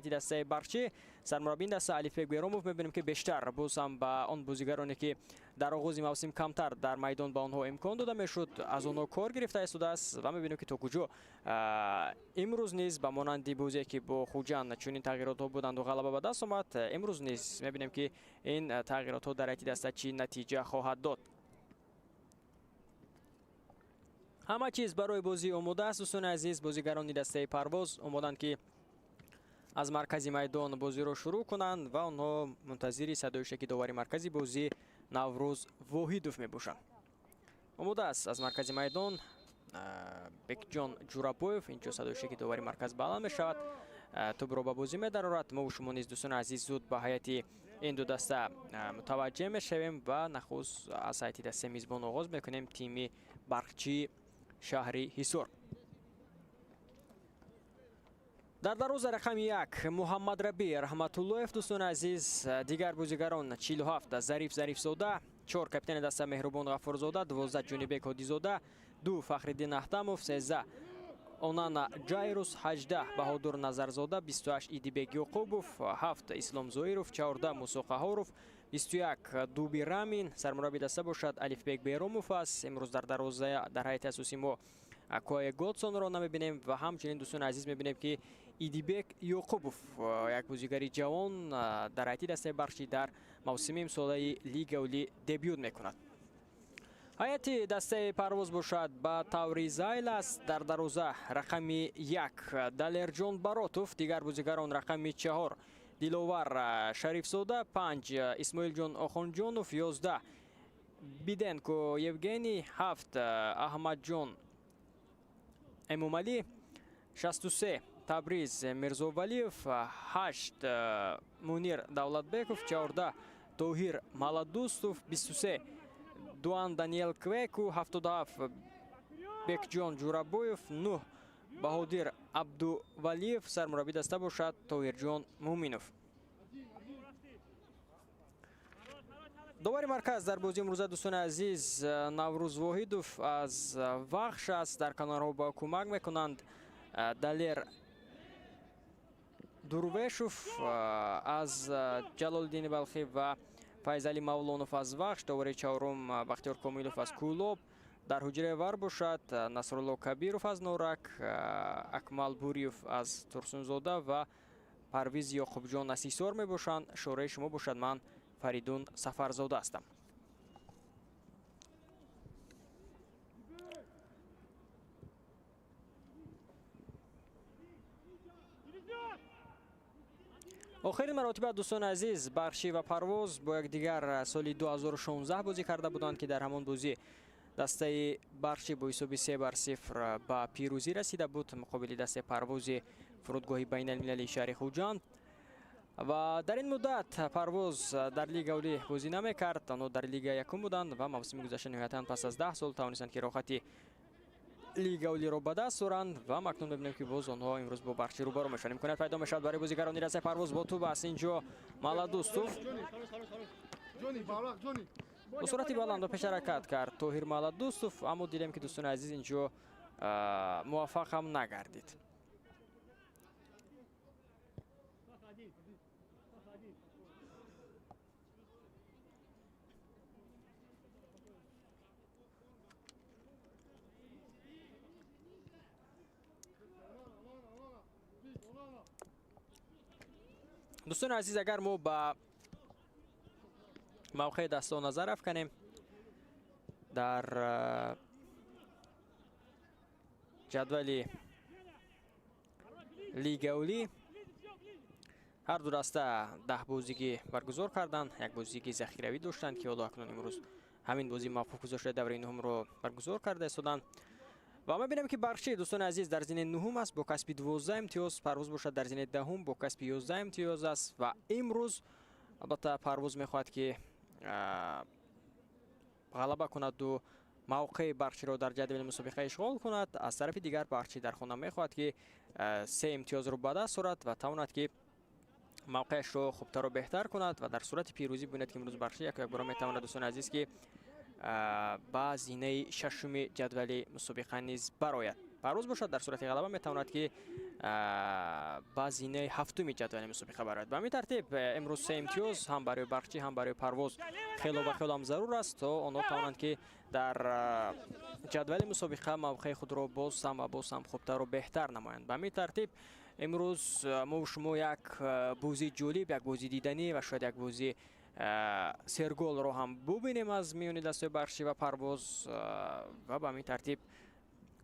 هیئت دسته برچی سرمربی دسته الفبек بیراموف می‌بینیم که بیشتر باز هم با آن بازیگرانی که در آغاز موسم کمتر در میدان با آنها امکان داده میشد از آنها کار گرفته است و می‌بینیم که تا کجا امروز نیز با مانند بازی که با خوجان چنین تغییرات بودند و غلبه به دست آمد امروز نیز می‌بینیم که این تغییرات در هیئت دسته چی نتیجه خواهد داد. همه چیز برای بازی آماده است دوستان عزیز. بازیگران دسته پرواز آمادند که از مرکزی میدان بازی را شروع کنند و آنها منتظر صدای شکی داوری مرکزی بازی نوروز واحدوف میباشند. آماده است از مرکزی میدان بکجان جورابویف. اینجا صدای شکی داوری مرکز بلند می شود. توپ را به بازی می درآورد. ما و شما نیز دوستان عزیز زود به هیئت این دو دسته متوجه می شویم و نخست از هیئت دسته میزبان آغاز میکنیم. تیم برقچی شهری حصار. در دروازه رقم 1 محمد ربی رحمت‌اللهیف دوستان عزیز. دیگر بازیگران 47 ظریف زاده، 4 کاپیتان دسته مهربان غفورزاده، 12 جونیبک هادیزاده، 2 فخرالدین احتموف، 13 اونانا جایروس، 18 بهادر نظرزاده، 28 ایدیبک یعقوبوف، 7 اسلام زویروف، 14 موسی قهاروف، 21 دوبی رامین. سرمربی دسته باشد الفبек بیراموف است. امروز در دروازه در هیئت اساسی ما اکوای گودسون را نمیبینیم و همچنین دوستان عزیز میبینیم که ایدیبک یعقوبوف یک بازیگر جوان در هیئت دسته برچی در موسم امساله لیگ اولی دبیوت میکند. هیئت دسته پرواز باشد با طور زایل است. در دروازه رقم 1 دلرجان براتوف. دیگر بازیگران رقم 4 دیلوور شریف زاده، 5 اسماعیل جان آخونجانوف، 11 بیدنکو یوگنی، 7 احمد جان امومالی، 63 تبریز میرزاولیف، 8 مونیر دولتبекوف، 14 توهیر مالادوستوف، 23 دوان دانیل کویکو، 77 بکجان جورابویف، 9 بهادر عبدوولیف. سرمربی دسته باشد توهیر جان مومینوف. داوری مرکز در بازی امروز دوستان عزیز نوروز واحدوف از وخش است. در کنارها با کمک میکنند دلیر درویشوف از جلالالدین بلخی و فیضعلی مولانوف از وخش. داوری چهارم بختیار کامیلوف از کولوب. در حجره ور باشد نصرالله کبیروف از نورک، اکمال بوریوف از ترسونزاده و پرویز یعقوب جان از حصار می باشند. شورای شما باشد من فریدون سفرزاده هستم. آخرین مراتب دوستان عزیز برچی و پرواز با یکدیگر سال 2016 بازی کرده بودند که در همان بازی دسته برچی با حساب 3-0 به پیروزی رسیده بود مقابل دسته پرواز فرودگاه بین المللی شهر خوجان. و در این مدت پرواز در لیگ اولی بازی نمیکرد. آنها در لیگ یکم بودند و موسم گذشته نهایتا پس از 10 سال توانستند که راحتی لیگ اولی را به دست آورند و مکنون ببینیم که باز آنها امروز با برچی روبرو میشن. امکانیت پیدا میشد برای بازیگران دسته پرواز. با توپ است اینجا مالادوستوف به صورت بلند و پیش حرکت کرد توهیر مالادوستوف، اما دیدیم که دوستان عزیز اینجا موفق هم نگردید. دوستان عزیز اگر ما با موقع دسته نظر افکنیم در جدول لیگ اولی هر دو دسته 10 بازیگی برگزار کردند. یک بازیگی ذخیروی داشتند که حالا اکنون امروز همین بازی موفق گذاشته دوره نهم رو برگزار کرده استادند. و ما ببینیم که برچی دوستان عزیز در زمین نهم است با کسب 12 امتیاز. پرواز باشد در زمین دهم با کسب 11 امتیاز است و امروز البته پرواز میخواهد که غلبه کند و موقع برچی را در جدول مسابقه اشغال کند. از طرف دیگر برچی در خانه میخواهد که 3 امتیاز را به دست آورد و تواند که موقعش را خوبتر و بهتر کند و در صورت پیروزی ببیند که امروز برچی یک بار میتواند دوستان عزیز که با زینه ششم جدول مسابقه نیز برآید. парвоз бошад, дар сурати ғалаба метавонад ки ба зинаи ҳафтуми ҷадвали мусобиқа барояд. Ба ҳамин тартиб имрӯз се имтиёз ҳам барои барқчӣ, ҳам барои парвоз хелобахел ҳам зарур аст, то онҳо тавонанд ки дар ҷадвали мусобиқа мавқеи худро боз ҳам хубтару беҳтар намоянд. Ба ҳамин тартиб имрӯз мо шумо як бозии ҷолиб, як бозии диданӣ ва шояд як бозии серголро ҳам бубинем аз миёни дастаи барқчӣ ва парвоз. ва ба ҳамин тартиб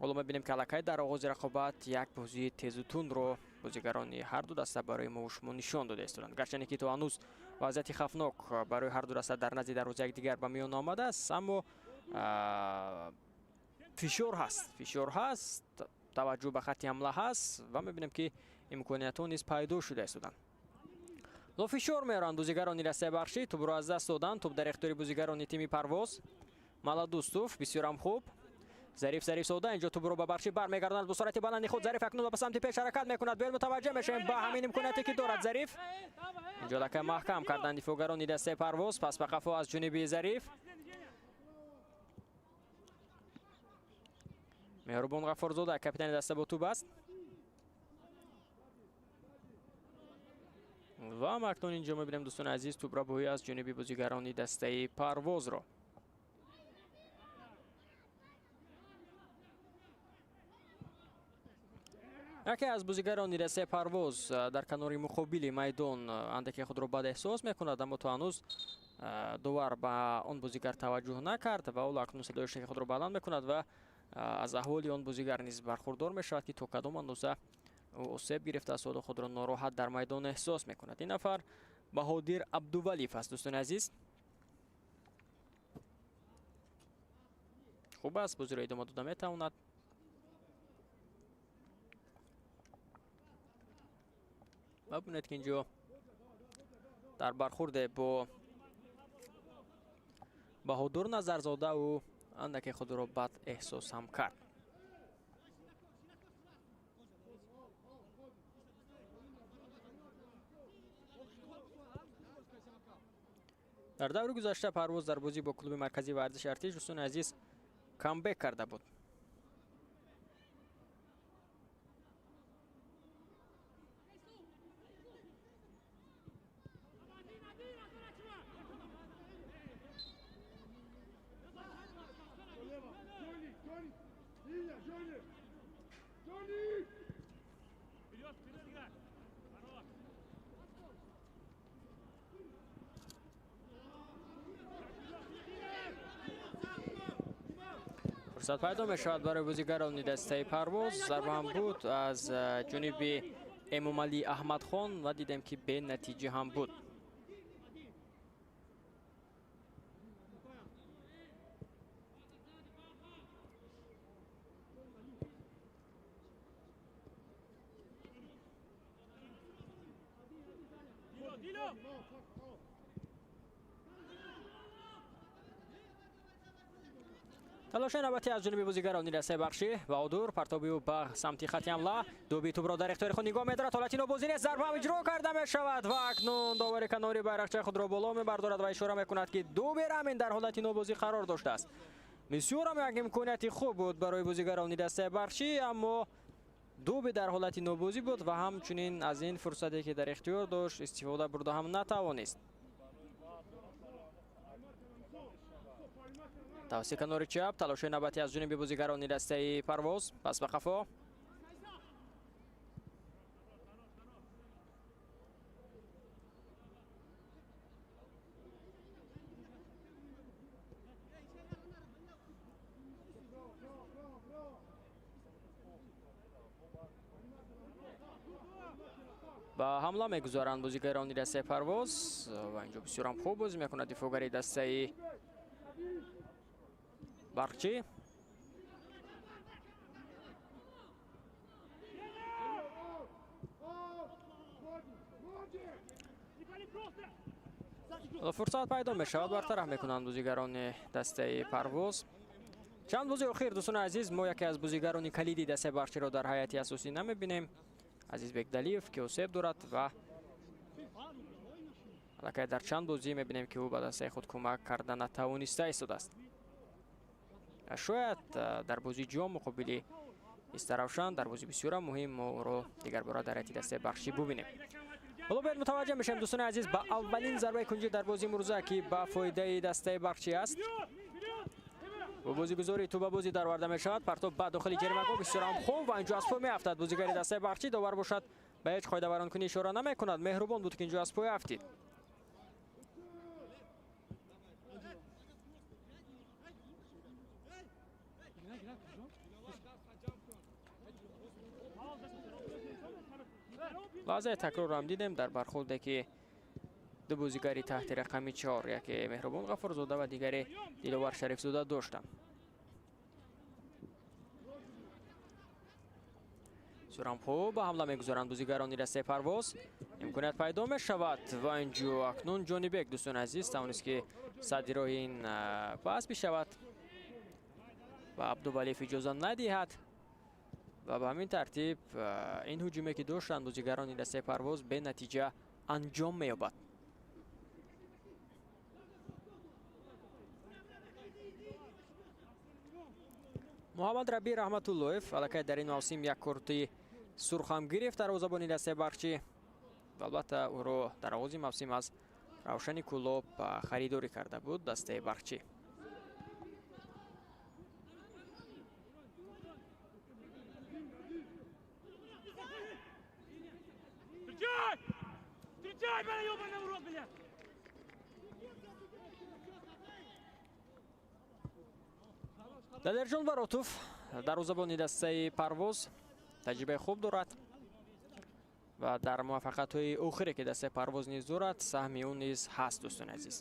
ҳоло мебинем ки аллакай дар оғози рақобат як бозии тезу тундро бозигарони ҳарду даста барои мо шумо нишон дода истоданд. Гарчанде ки то ҳанӯз вазъияти хавфнок барои ҳарду даста дар назди дарвозаи якдигар ба миён омадааст, аммо фишор ҳаст, таваҷҷӯҳ ба хатти ҳамла ҳаст ва мебинем ки имкониятҳо низ пайдо шуда истоданд. ло фишор меоранд бозигарони дастаи барқчӣ, тӯбро аз даст доданд. тӯб дар ихтиёри бозигарони тими парвоз. Маладустов бисёрам хуб. Зариф сода инҷо тӯбро ба барқчӣ бармегардонад бо сурати баланди худ. Зариф акнун ба самти пеш ҳаракат мекунад. Бояд мутаваҷҷеҳ мешавем ба ҳамин имконияте ки дорад Зариф. инҷо лакай маҳкам карданд дифоъгарони дастаи парвоз. Пас ба қафо аз ҷониби Зариф. Меҳрубон ғаффорзода капитани даста бо тӯб аст. ва акнун инҷо мебинем дӯстони азиз тӯбрабоӣ аз ҷониби бозигарони дастаи парвозро. яке аз бозигарони дастаи парвоз дар канори муқобили майдон андаке худро бад эҳсос мекунад, аммо то ҳанӯз довар ба он бозигар таваҷҷӯҳ накард ва ӯ акнун садои шаки худро баланд мекунад ва аз аҳволи он бозигар низ бархурдор мешавад ки то кадом андоза осеб гирифтааст, ҳоло худро нороҳат дар майдон эҳсос мекунад. ин нафар Баҳодир Абдувалиев аст дӯстони азиз. хуб аст, бозиро идома дода метавонад. ва бинед ки инҷо дар бархурде бо Баҳодур Назарзода ӯ андаке худро бад эҳсос ҳам кард. дар даври гузашта парвоз дар бозӣ бо клуби марказии варзиши артиш дӯстони азиз камбек карда буд. фурсат пайдо мешавад барои бозигарони дастаи парвоз. зарба ҳам буд аз ҷониби Эмомалӣ Аҳмадхон ва дидем ки бенатиҷа ҳам буд. талошаи навбатӣ аз ҷониби бозигарони дастаи барқчӣ. Баҳодур партоби ӯ ба самти хатти ҳамла. дуби тӯбро дар ихтиёри худ нигоҳ медорад. ҳолати нобозӣ нест. зарба ҳам иҷро карда мешавад ва акнун довари канори байрақчаи худро боло мебардорад ва ишора мекунад ки дуби рамин дар ҳолати нобозӣ қарор доштааст. бисёрам як имконияти хуб буд барои бозигарони дастаи барқчӣ, аммо дуби дар ҳолати нобозӣ буд ва ҳамчунин аз ин фурсате ки дар ихтиёр дошт истифода бурда ҳам натавонист. тавассути канори чап талошаи навбатӣ аз ҷониби бозигарони дастаи парвоз. пас ба қафо. ба ҳамла мегузаранд бозигарони дастаи парвоз ва инҷо бисёрам хуб бозӣ мекунад дифоъгари дастаи барқчӣ. фурсат пайдо мешавад, бартараф мекунанд бозигарони дастаи парвоз. чанд бозии охир дӯстони азиз мо яке аз бозигарони калиди дастаи барқчиро дар ҳайати асосӣ намебинем. Азизбек Далиев ки осеб дорад ва аллакай дар чанд бозӣ мебинем ки ӯ ба дастаи худ кӯмак карда натавониста истодааст. шояд дар бозии ҷом муқобили Истаравшан дарвози бисёр муҳим моро дигар бора дар ҳайати дастаи бахшӣ бубинем. ҳоло бояд мутаваҷҷеҳ мешавем дӯстони азиз ба аввалин зарбаи кунҷи дар бозии имрӯза ки ба фоидаи дастаи бахшӣ аст. бо бозигузори тӯбабозӣ дароварда мешавад. Партоб ба дохили ҷаримагоҳ бисёр хуб ва инҷо аз пой меафтад. Бозигари дастаи бахшӣ давар бошад ба ҳеҷ қоидаваронкунӣ ишора намекунад. меҳрубон буд ки инҷо аз пой афтид. лаҳзаи такрорам дидем дар бархурде ки ду бозигари таҳти рақами 4 яке меҳрубон ғафурзода ва дигаре диловар шарифзода доштанд. сурам хуб ба ҳамла мегузоранд бозигарони дастаи парвоз. имконият пайдо мешавад ва инҷо акнун ҷонибек дӯстони азиз тавонист ки садди роҳи ин пас бишавад ва абдувалиев иҷоза надиҳад ва ба ҳамин тартиб ин ҳуҷуме ки доштанд бозигарони дастаи парвоз бенатиҷа анҷом меёбад. муҳаммад раби раҳматуллоев аллакай дар ин мавсим як кортии сурх ҳам гирифт дарвозабони дастаи бахшӣ. албатта ӯро дар оғози мавсим аз равшани кулоб харидорӣ карда буд дастаи бахшӣ. дадерҷон баротов дарвозабони дастаи парвоз таҷрибаи хуб дорад ва дар муваффақиятҳои охире ки дастаи парвоз низ дорад саҳми ӯ низ ҳаст дӯстони азиз.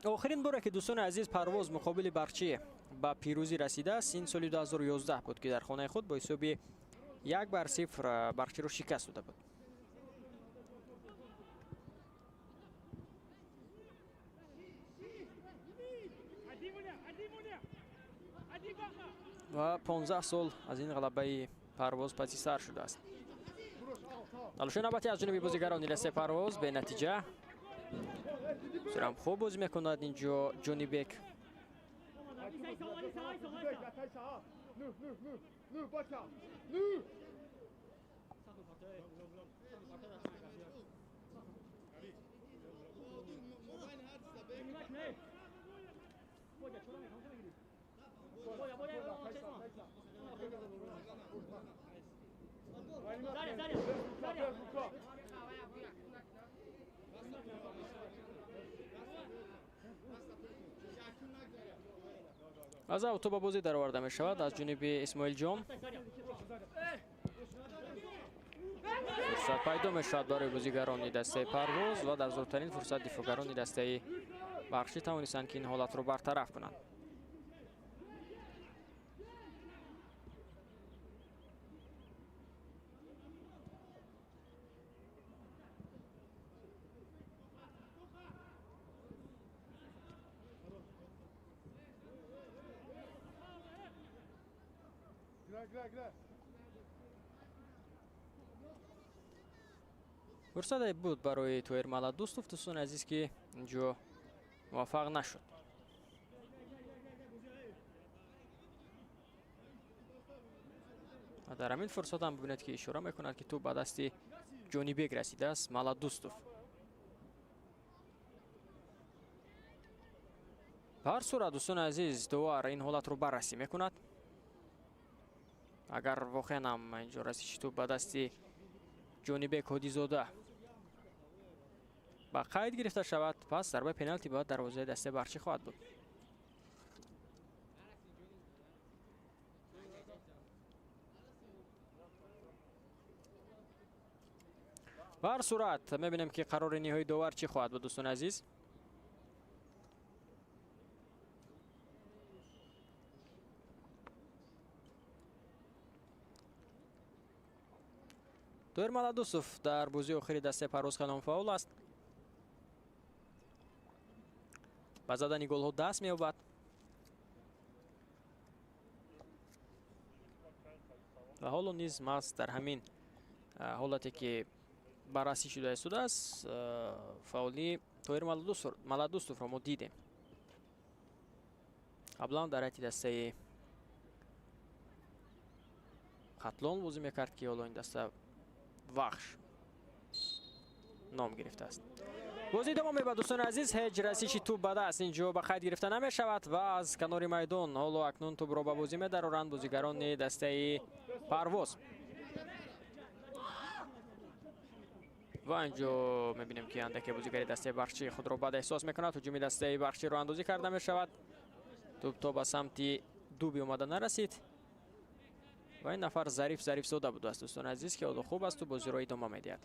охирин боре ки дӯстони азиз парвоз муқобили бахшӣ ба пирӯзӣ расидааст ин соли 2011 буд ки дар хонаи худ бо ҳисоби 1-0 бахширо шикаст дода буд. ва 15 сол аз ин ғалабаи парвоз паси сар шудааст. талоши навбатӣ аз ҷониби бозигарони дастаи парвоз бенатиҷа. сурам хуб бозӣ мекунад инҷо ҷонибек. аз автобозӣ дароварда мешавад аз ҷониби исмоилҷон. фурсат пайдо мешавад барои бозигарони дастаи парвоз ва дар зудтарин фурсат дифоъгарони дастаи бахшӣ тавонистанд ки ин ҳолатро бартараф кунанд. фурсате буд барои Тоир Маладустов дӯстони азиз ки инҷо муваффақ нашуд. дар ҳамин фурсат ҳам бибинед ки ишора мекунад ки ту ба дасти ҷонибек расидааст Маладустов. ба ҳар сурат дӯстони азиз довар ин ҳолатро баррасӣ мекунад. агар воқеан ҳам инҷо расиши ту ба дасти ҷонибек ҳодизода ба қайд гирифта шавад, пас зарбаи пеналти ба дарвозаи дастаи бахшӣ хоҳад буд. ба ҳар сурат мебинем ки қарори ниҳоии довар чӣ хоҳад буд дӯстони азиз. Тоир Маладустов дар бозии охири дастаи парвоз хелон фаъол аст. ба задани голҳо даст меёбад. ва ҳоло низ маҳз дар ҳамин ҳолате ки баррасӣ шуда истодааст, фаули Тоҳир Маладустовро мо дидем. қаблан дар ҳайати дастаи Хатлон бозӣ мекард ки ҳоло ин даста Вахш ном гирифтааст. бозӣ давом меёбад дӯстони азиз. ҳеҷ расиши туп ба даст инҷо ба қайд гирифта намешавад ва аз канори майдон ҳоло акнун тупро ба бозӣ медароранд бозигарони дастаи Парвоз. ва инҷо мебинем ки андаке бозигари дастаи Бахчӣ худро бад эҳсос мекунад. ҳуҷуми дастаи Бахчиро андозӣ карда мешавад. туп то ба самти дуби омада нарасид. ва ин нафар Зариф Сода будааст дӯстони азиз ки ҳоло хуб асту бозиро идома медиҳад.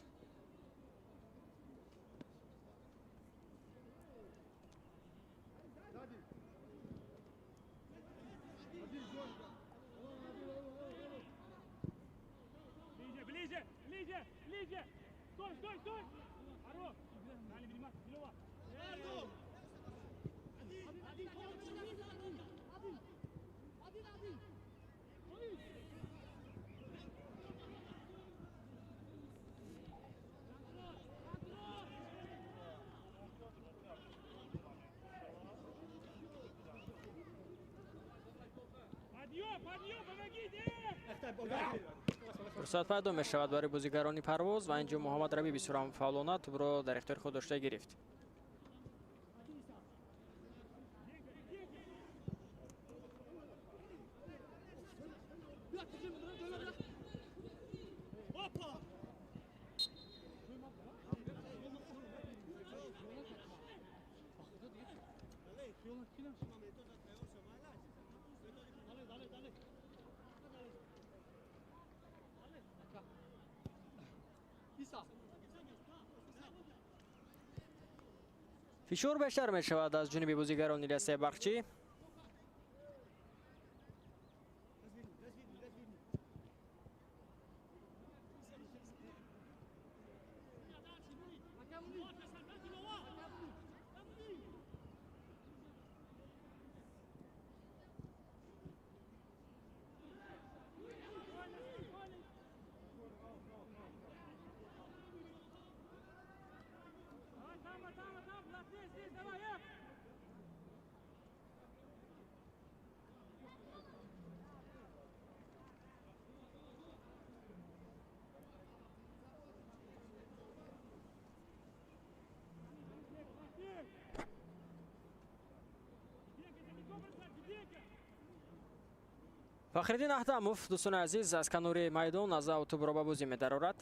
фурсат пайдо мешавад барои бозигарони Парвоз ва инҷо Муҳаммад Раби бисёр ҳам фаъолона тӯбро дар ихтиёри худ дошта гирифт. фишор бештар мешавад аз ҷониби бозигарони дастаи Бахчӣ. Фахриддин Аҳтамов дӯстони азиз аз канори майдон аз тӯбро ба бозӣ медарорад.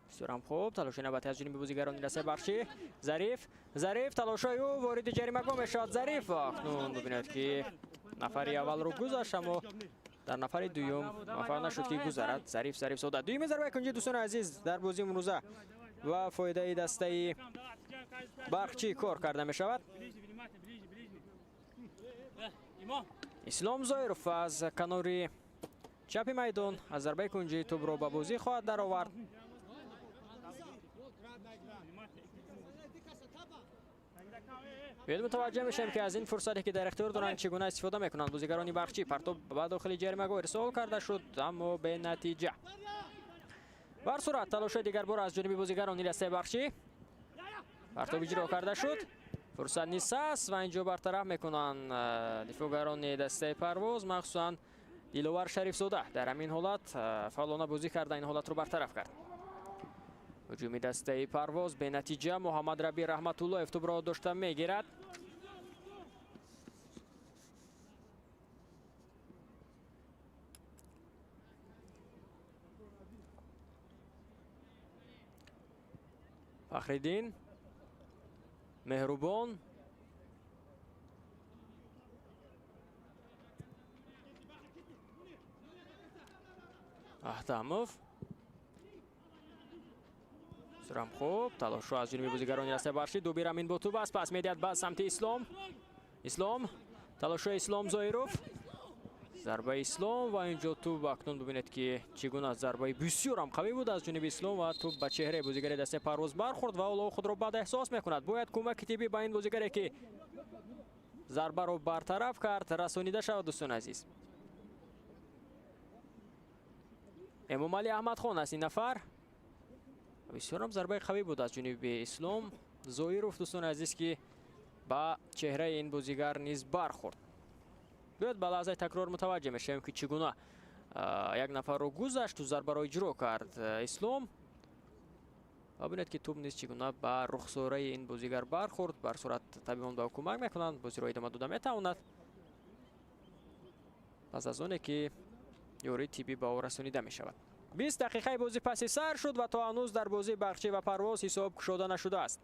бисёрам хуб талоши навбати аз ҷониби бозигарони дастаи Бахчӣ. Зариф талошои ӯ вориди ҷаримагоҳ мешавад. Зариф акнун бибинед ки нафари аввалро гузашт, аммо дар нафари дуюм муваффақ нашуд ки гузарад. Зариф Сода дуюми зарбаи кунҷи дӯстони азиз дар бозии имрӯза ва фоидаи дастаи Бахчӣ кор карда мешавад. Ислом Зоиров аз канори чапи майдон аз зарбаи кунҷи тӯбро ба бозӣ хоҳад даровард. Бояд мутаваҷҷеҳ мешавем ки аз ин фурсате ки дар ихтиёр доранд чӣ гуна истифода мекунанд бозигарони Бахчӣ. Партоб ба дохили ҷаримагоҳ ирсол карда шуд, аммо бенатиҷа. Бар сурат талошаи дигарбор аз ҷониби бозигарони дастаи Бахчӣ. Партоб иҷро карда шуд. Фурсат низ аст ва инҷо бартараф мекунанд дифоъгарони дастаи Парвоз, махсусан Диловар Шарифзода дар ҳамин ҳолат фаъолона бозӣ карда ин ҳолатро бартараф кард. ҳуҷуми дастаи Парвоз бенатиҷа. Муҳаммад Раби Раҳматуллоев тӯбро дошта мегирад. Фахриддин Меҳрубон Аҳтамов бисёрам хуб талошро аз ҷониби бозигарони дастаи Бахчӣ. Дубир амин бо тӯб аст, пас медиҳад ба самти Ислом талошои Ислом Зоиров. ضربه اسلام و اینجا توپ اکنون ببینید که چگونه ضربه بسیار هم قوی بود از جانب اسلام و توپ به چهره بازیگر دسته پرواز برخورد و حالا خود را بد احساس میکند. باید کمک تیبی به این بازیگری که ضربه رو برطرف کرد رسانیده شود. دوستان عزیز امام علی احمد خان است این نفر. بسیار هم ضربه قوی بود از جانب اسلام زویروف دوستان عزیز که با چهره این بازیگر نیز برخورد. باید به لحظه تکرار متوجه میشیم که چگونه یک نفر رو گذشت و ضربه رو اجرا کرد اسلام. و ببینید که توپ نیز چگونه به رخساره این بازیگر برخورد. بر صورت طبیعیان به کمک میکنند بازی رو ادامه داده میتواند پس از اونه که یاری تیبی به او رسانیده می شود. 20 دقیقه بازی پس سر شد و تا هنوز در بازی بخچه و پرواز حساب گشوده نشده است.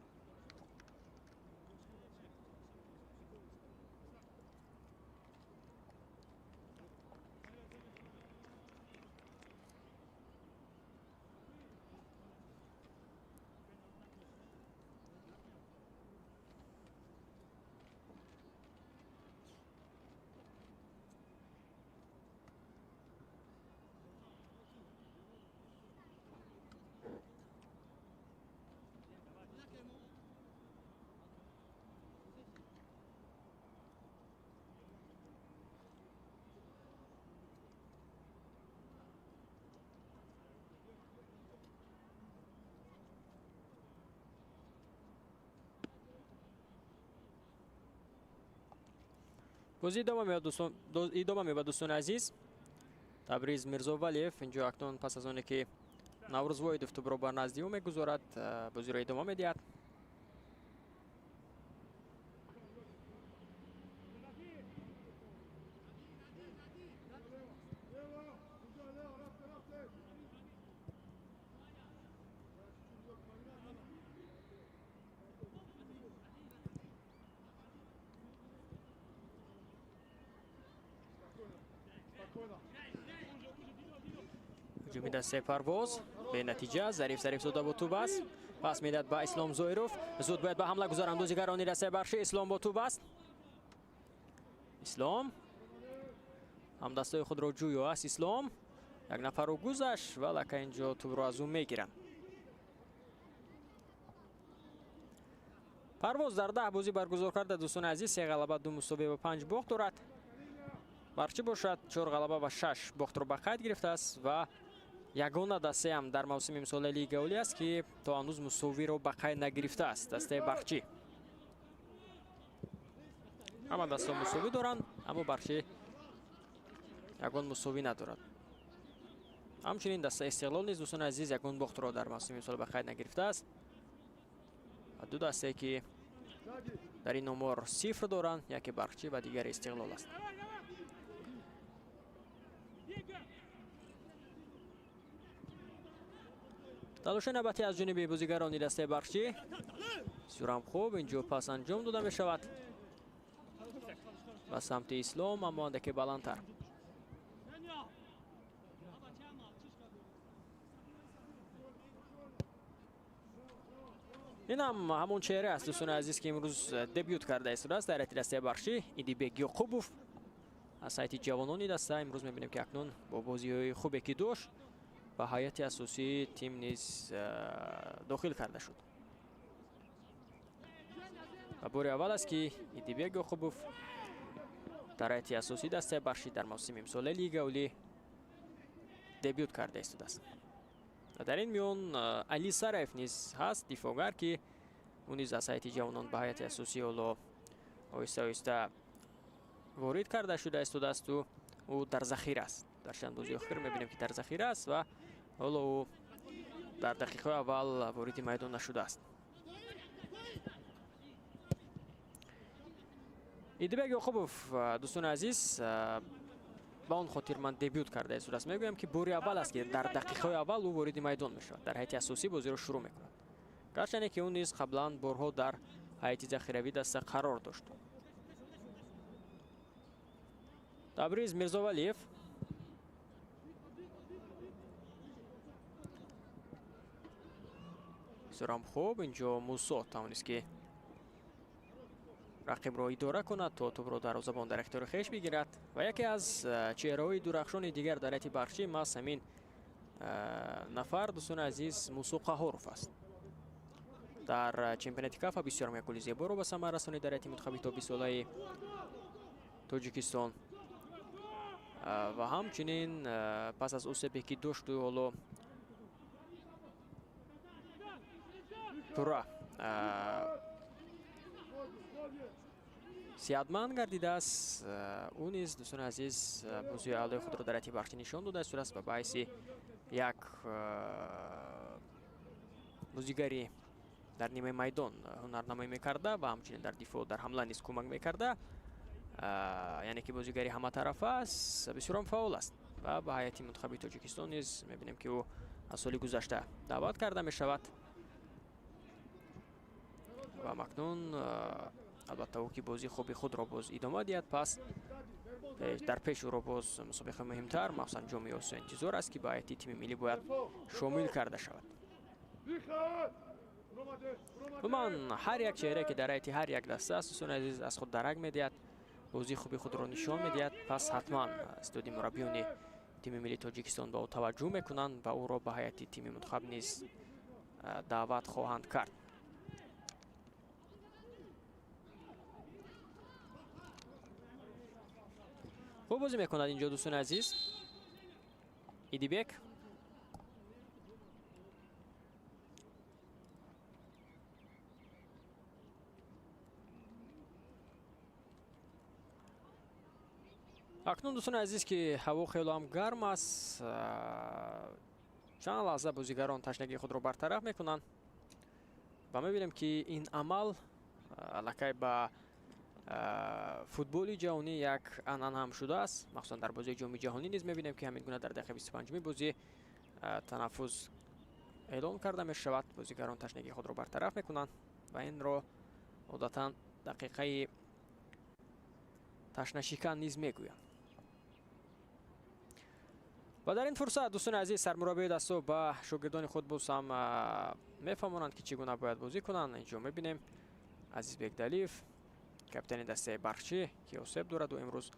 بازی ادامه می‌یابد دوستان عزیز. تبریز میرزاولیف اینجا اکنون پس از اونه که نوروز وایدوف توپ را بر نزد او میگذارد بازی را ادامه میدهد. هجومی دسته پرواز به نتیجه ظریف زوده با توپ است. پس میدهد به اسلام زویروف. زود باید به حمله گذارند بازیگران دسته بخشی. اسلام با توپ است. اسلام هم دستای خود را جویا است. اسلام یک نفر رو گذشت ولی که اینجا توپ را از او میگیرند. پرواز در 10 بازی برگزار کرده دوستان عزیز. 3 غلبه 2 مساوی و 5 باخت دارد. برچه باشد 4 غلبه و 6 باخت را به قید گرفته است و یگانه دسته هم در موسم امسال لیگ اولی است که تا هنوز مساوی را به قید نگرفته است. دسته برچی اما دسته مساوی دارند اما برچی یگان مساوی ندارد. همچنین دسته استقلال نیز دوستان عزیز یگان باخت را در موسم امسال به قید نگرفته است. دو دسته که در این آمار 0 دارند، یکی برچی و دیگر استقلال است. تلاش نوبتی از جانب بازیگران دسته برچی بسیار هم خوب اینجا پس انجام داده می شود به سمت اسلام اما اندکی بلندتر. این هم همون چهره است دوستان عزیز که امروز دبیوت کرده است در دسته برچی. ایدیبک یعقوبوف از سایت جوانان دسته امروز می‌بینیم که اکنون با بازی‌های خوبی که داشت به هیئت اساسی تیم نیز داخل کرده شد. و بار اول است که ایدیبک یعقوبوف در هیئت اساسی دسته برچی در موسم امسال لیگ اولی دبیوت کرده است. در این میون علی سرایف نیز هست، دفاعگر که اون نیز از هیئت جوانان به هیئت اساسی آهسته آهسته وارد کرده شده است و او در ذخیره است. در چند بازی اخیر می‌بینیم که در ذخیره است و حالا او در دقیقه اول وارد میدان نشده است. ایدیبک یعقوبوف دوستان عزیز با اون خاطر من دبیوت کرده است. میگویم که بار اول است که در دقیقه اول او وارد میدان میشود، در هیئت اساسی بازی رو شروع میکند. گرچه که اون نیز قبلا بارها در هیئت ذخیروی دسته قرار داشت. تبریز میرزاولیف بسیار خوب اینجا موسی توانست که рақибро идора кунад то тӯбро дарвозабон дар ихтиёри хеш бигирад ва яке аз чеҳраҳои дурахшони дигар дар ҳайати Бахчӣ маҳз ҳамин нафар дӯстони азиз Мусо Қаҳоров аст. дар чемпионати кафа бисёр як гӯли зеборо ба самар расонид дар ҳайати мунтахаби тобисолаи Тоҷикистон ва ҳамчунин пас аз осебе ки дошту ҳоло пурра сеҳатманд гардидааст. ӯ низ дӯстони азиз бозии аълои худро дар ҳайати Бахчӣ нишон додааст ва ба ҳайси як бозигари дар нимаи майдон ҳунарнамоӣ мекарда ва ҳамчунин дар дифоъ дар ҳамла низ кӯмак мекарда, яъне ки бозигари ҳаматарафа аст, бисёрам фаъол аст ва ба ҳайати мунтахаби Тоҷикистон низ мебинем ки ӯ аз соли гузашта даъват карда мешавад ва макнун албатта ӯ ки бозии хуби худро боз идома диҳад, пас дар пеш ӯро боз мусобиқаи муҳимтар махсусан ҷоми Осиё интизор аст ки ба ҳайати тими миллӣ бояд шомил карда шавад. умуман ҳар як чеҳре ки дар ҳайати ҳар як даста аст дӯстони азиз аз худ дарак медиҳад, бозии хуби худро нишон медиҳад, пас ҳатман истиоди мураббиёни тими миллии Тоҷикистон ба ӯ таваҷҷӯҳ мекунанд ва ӯро ба ҳайати тими мунтахаб низ даъват хоҳанд кард. хуб бозӣ мекунад инҷо дӯстони азиз Идибек. акнун дӯстони азиз ки ҳаво хело ҳам гарм аст, чанд лаҳза бозигарон ташнагии худро бартараф мекунанд ва мебинем ки ин амал аллакай ба футболи ҷаҳонӣ як анъана ҳам шудааст. махсусан дар бозии ҷоми ҷаҳонӣ низ мебинем ки ҳамин гуна дар дақиқаи 25-уми бозӣ танаффус эълон карда мешавад, бозигарон ташнагии худро бартараф мекунанд ва инро одатан дақиқаи ташнашикан низ мегӯянд. ва дар ин фурсат дӯстони азиз сармураббии дасту ба шогирдони худ боз ҳам мефаҳмонанд ки чӣ гуна бояд бозӣ кунанд. инҷо мебинем Азизбек Далиев, капитани дастаи Бахчӣ ки осеб дораду имрӯз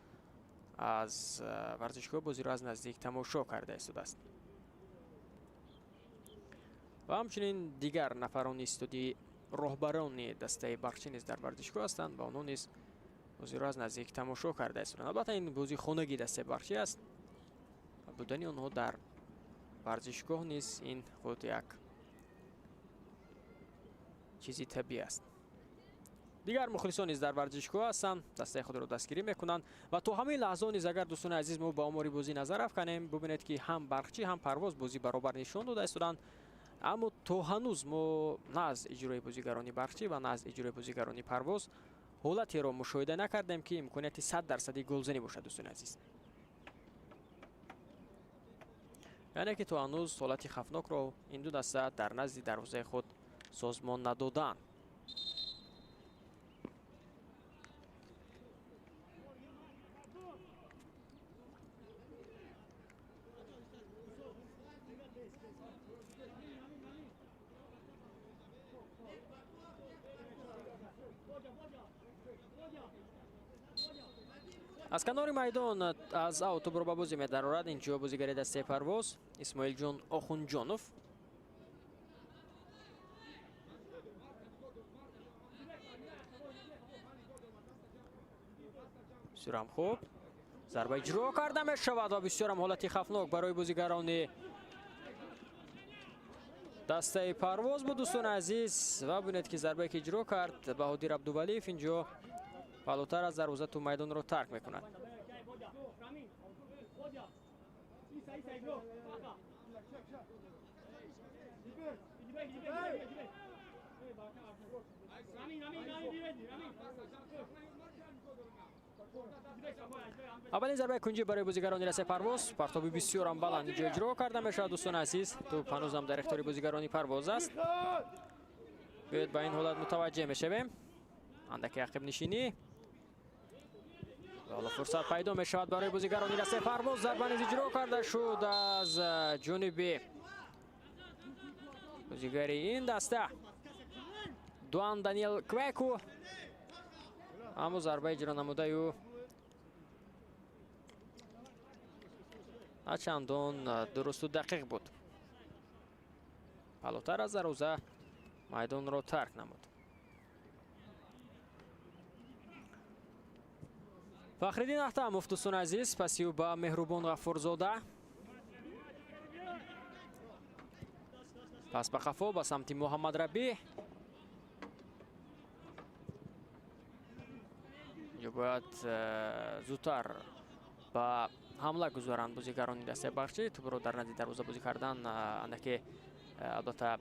аз варзишгоҳ бозиро аз наздик тамошо карда истодааст ва ҳамчунин дигар нафарони истодии роҳбарони дастаи Бахчӣ низ дар варзишгоҳ ҳастанд ва онҳо низ бозиро аз наздик тамошо карда истоданд. албатта ин бозии хонагии дастаи Бахчӣ аст. будани онҳо дар варзишгоҳ низ ин худ як чизи табиӣ аст. дигар мухлисон низ дар варзишгоҳ ҳастанд, дастаи худро дастгирӣ мекунанд ва то ҳамин лаҳзо низ агар дӯстони азиз мо ба омори бозӣ назар афканем, бубинед ки ҳам Бахчӣ ҳам Парвоз бозӣ баробар нишон дода истоданд, аммо то ҳанӯз мо на аз иҷрои бозигарони Бахчӣ ва на аз иҷрои бозигарони Парвоз ҳолатеро мушоҳида накардем ки имконияти 100% голзанӣ бошад дӯстони азиз. яъне ки то ҳанӯз ҳолати хафнокро ин ду даста дар назди дарвозаи худ созмон надоданд. аз канори майдон аз аутубро ба бозӣ медарорад инҷо бозигари дастаи Парвоз Исмоилҷон Охунҷонов. бисёрам хуб зарба иҷро карда мешавад ва бисёрам ҳолати хафнок барои бозигарони дастаи Парвоз буд дӯстони азиз ва бинед ки зарбае ки иҷро кард Баҳодир Абдувалиев инҷо балотар аз дарвоза ту майдонро тарк мекунад. аввалин зарбаи кунҷӣ барои бозигарони дастаи Парвоз, партоби бисёрам баланд инҷо иҷро карда мешавад дӯстони азиз. туп ҳанӯзам дар ихтиёри бозигарони Парвоз аст. биёед ба ин ҳолат мутаваҷҷеҳ мешавем. андаки ақибнишинӣ. ҳоло фурсат пайдо мешавад барои бозигарони дастаи Парвоз. зарба низ иҷро карда шуд аз ҷониби бозигари ин даста Дуан Даниэл Квеку. аммо зарба иҷро намудаи ӯ чандон дурусту дақиқ буд. Палотар аз дарвоза майдонро тарк намуд. Фахриддин Ахтамов дӯстони азиз, паси ӯ ба Меҳрубон Ғаффурзода. Пас ба қафо ба самти Муҳаммадрабӣ. ё бояд зудтар ба ҳамла гузоранд бозигарони дастаи бахшӣ. Тӯбро дар назди дарвоза бозӣ кардан андаке албатта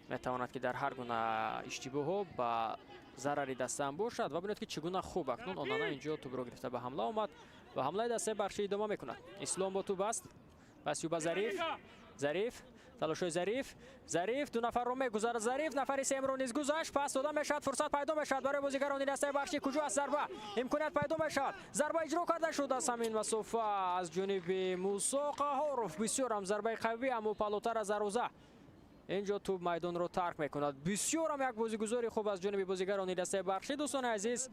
метавонад ки дар ҳар гуна иштибоҳҳо ба зарари дастаам бошад ва бинед ки чӣ гуна хуб акнун Онана инҷо тӯбро гирифта ба ҳамла омад ва ҳамлаи дастаи бахшӣ идома мекунад. Ислом бо тӯб аст. Паси ӯ ба Зариф. талошои Зариф ду нафарро мегузарад. Зариф нафари семро низ гузашт. Пас дода мешавад, фурсат пайдо мешавад барои бозигарони дастаи бахшӣ. Куҷо аст зарба? Имконият пайдо мешавад. Зарба иҷро карда шуд аз ҳамин масофа аз ҷониби Мусо Қаҳоров. Бисёрам зарбаи қавӣ, аммо палотар аз дарвоза. Инҷо тӯб майдонро тарк мекунад. Бисёрам як бозигузори хуб аз ҷониби бозигарони дастаи бахшӣ дӯстони азиз.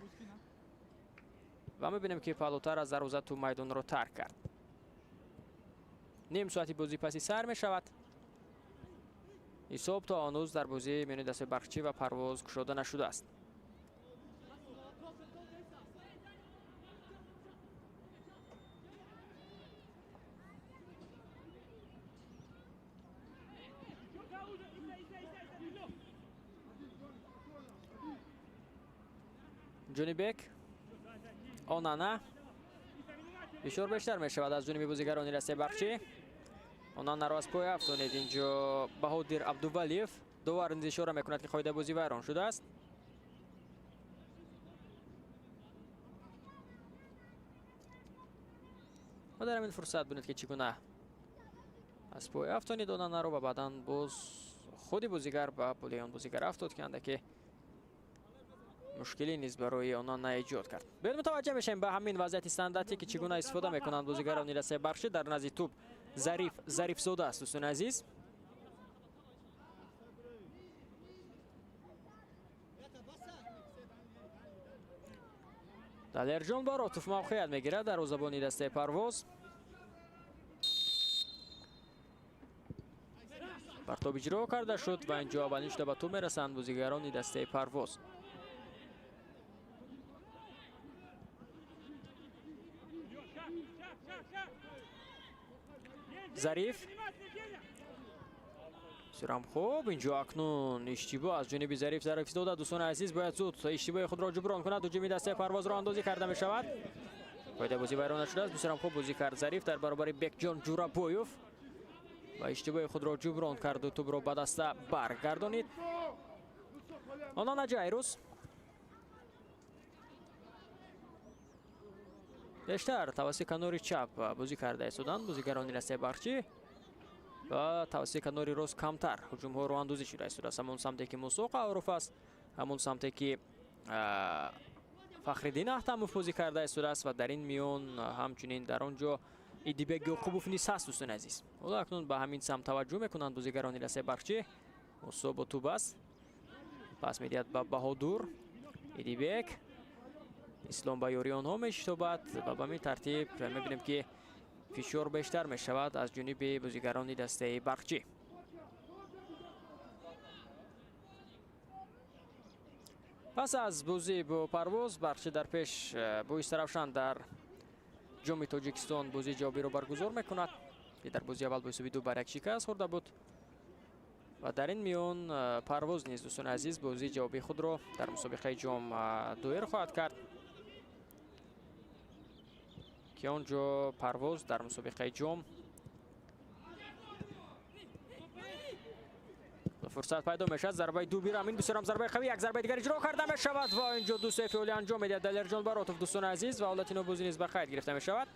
Ва мебинем ки палотар аз дарвоза тӯб майдонро тарк кард. ним соати бозӣ паси сар мешавад. ҳисоб то ҳанӯз дар бозии миёни дастаи бахшӣ ва Парвоз кушода нашудааст. ҷонибек Онана бисёр бештар мешавад аз ҷониби бозигарони дастаи бахшӣ. Онанаро аз пой афтонид. Инҷо Баҳодир Абдувалиев довар низ ишора мекунад ки қоидаи бозӣ вайрон шудааст. ва дар ҳамин фурсат бинед ки чӣ гуна аз пой афтонид Онанаро ва баъдан боз худи бозигар ба пӯли он бозигар афтод ки андаке мушкилӣ низ барои Онана эҷод кард. Бояд мутаваҷҷеҳ мешавем ба ҳамин вазъияти стандартӣ ки чӣ гуна истифода мекунанд бозигарони дастаи бахшӣ дар назди тӯб. Зарифзода аст дӯстони азиз. Далерҷон Баротов мавқеият мегирад дарвозабони дастаи Парвоз. партоб иҷро карда шуд ва инҷо аввалин шуда ба тӯб мерасанд бозигарони дастаи Парвоз. Зариф сирам хуб. Инҷо акнун иштибоҳ аз ҷониби Зарифзода. дӯстони азиз бояд зуд иштибоҳи худро ҷуброн кунад. ҳуҷуми дастаи Парвозро андозӣ карда мешавад. қоидаи бозӣ вайрон нашудааст. бисёрам хуб бозӣ кард Зариф дар баробари Бекҷон Ҷурабоев ва иштибоҳи худро ҷуброн карду тӯбро ба даста баргардонид. Онана Ҷайрус бештар тавассути канори чап бозӣ карда истоданд бозигарони дастаи бахшӣ ва тавассути канори рост камтар ҳуҷумҳоро андозӣ шуда истодааст. ҳамон самте ки Мусо Қаҳоров аст, ҳамон самте ки Фахриддин Ахтамов бозӣ карда истодааст ва дар ин миён ҳамчунин дар он ҷо Идибек Ёқубов низ ҳаст дӯстони азиз. ҳоло акнун ба ҳамин самт таваҷҷӯҳ мекунанд бозигарони дастаи бахшӣ. Мусо бо тӯб аст. пас медиҳад ба Баҳодур. Идибек Ислом ба ёрии онҳо мешитобад ва ба ҳамин тартиб мебинем ки фишор бештар мешавад аз ҷониби бозигарони дастаи бахшӣ. пас аз бозӣ бо Парвоз бахшӣ дар пеш бо Истаравшан дар ҷоми Тоҷикистон бозии ҷавобиро баргузор мекунад ки дар бозии аввал бо ҳисоби 2-1 шикаст хӯрда буд ва дар ин миён Парвоз низ дӯстони азиз бозии ҷавобии худро дар мусобиқаи ҷом дуэр хоҳад кард ки он ҷо Парвоз дар мусобиқаи ҷом фурсат пайдо мешавад. зарбаи дубирам ин бисёрам зарбаи қавӣ. як зарбаи дигар иҷро карда мешавад ва инҷо ду сейфи олӣ анҷом медиҳад Далерҷон Баротов дӯстони азиз ва ҳолати нобозӣ низ ба қайд гирифта мешавад.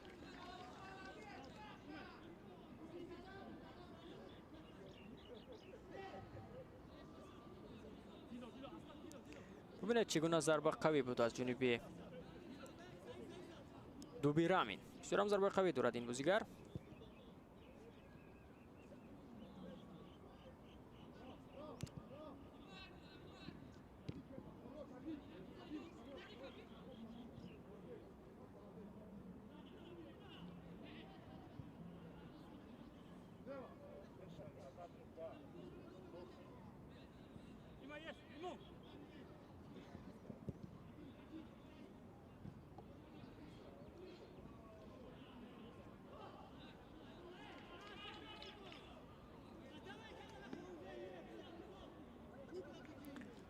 бубинед чӣ гуна зарба қавӣ буд аз ҷониби Дубирамин. бисёрам зарбаи қавӣ дорад ин бозигар.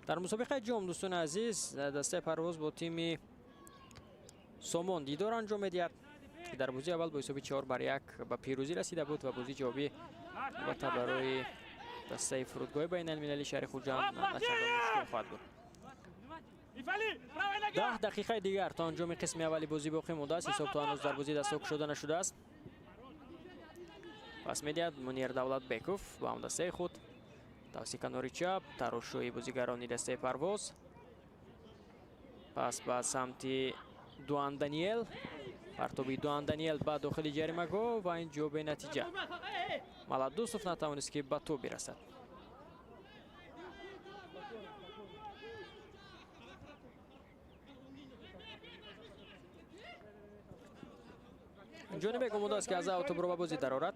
در مسابقه جام دوستان عزیز دسته پرواز با تیم سومون دیدار انجام میدهد که در بازی اول با حساب 4-1 به پیروزی رسیده بود و بازی جوابی البته برای دسته فرودگاه بین المللی شهر خوجند نچندان مشکل خواهد بود. 10 دقیقه دیگر تا انجام قسم اولی بازی باقی مونده است. حساب تا هنوز در بازی دست کشوده نشده است. پس میدهد منیر دولت بیکوف با هم دسته خود، توسی کناری چپ، تراشوی بازیگرانی دسته پرواز، پس به سمت دوان دانیل، پرتابی دوان دانیل به داخل جریمه گاه و اینجا به نتیجه ملدوسوف نتوانست که به توپ برسد. جانب گمونده است که از اوت برو به بازی درآورد.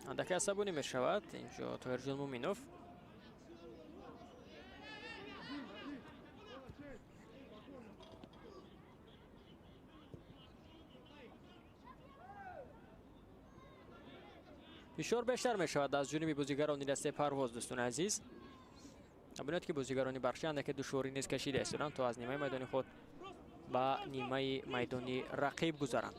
اندک عصبانی می شود اینجا طاهرجان مومینوف. فشار بیشتر می شود از جانب بازیگران دسته پرواز دوستان عزیز. ببینید که بازیگران برخی اندک دشواری نیز کشیده استند تا از نیمه میدانی خود به نیمه میدانی رقیب گذارند.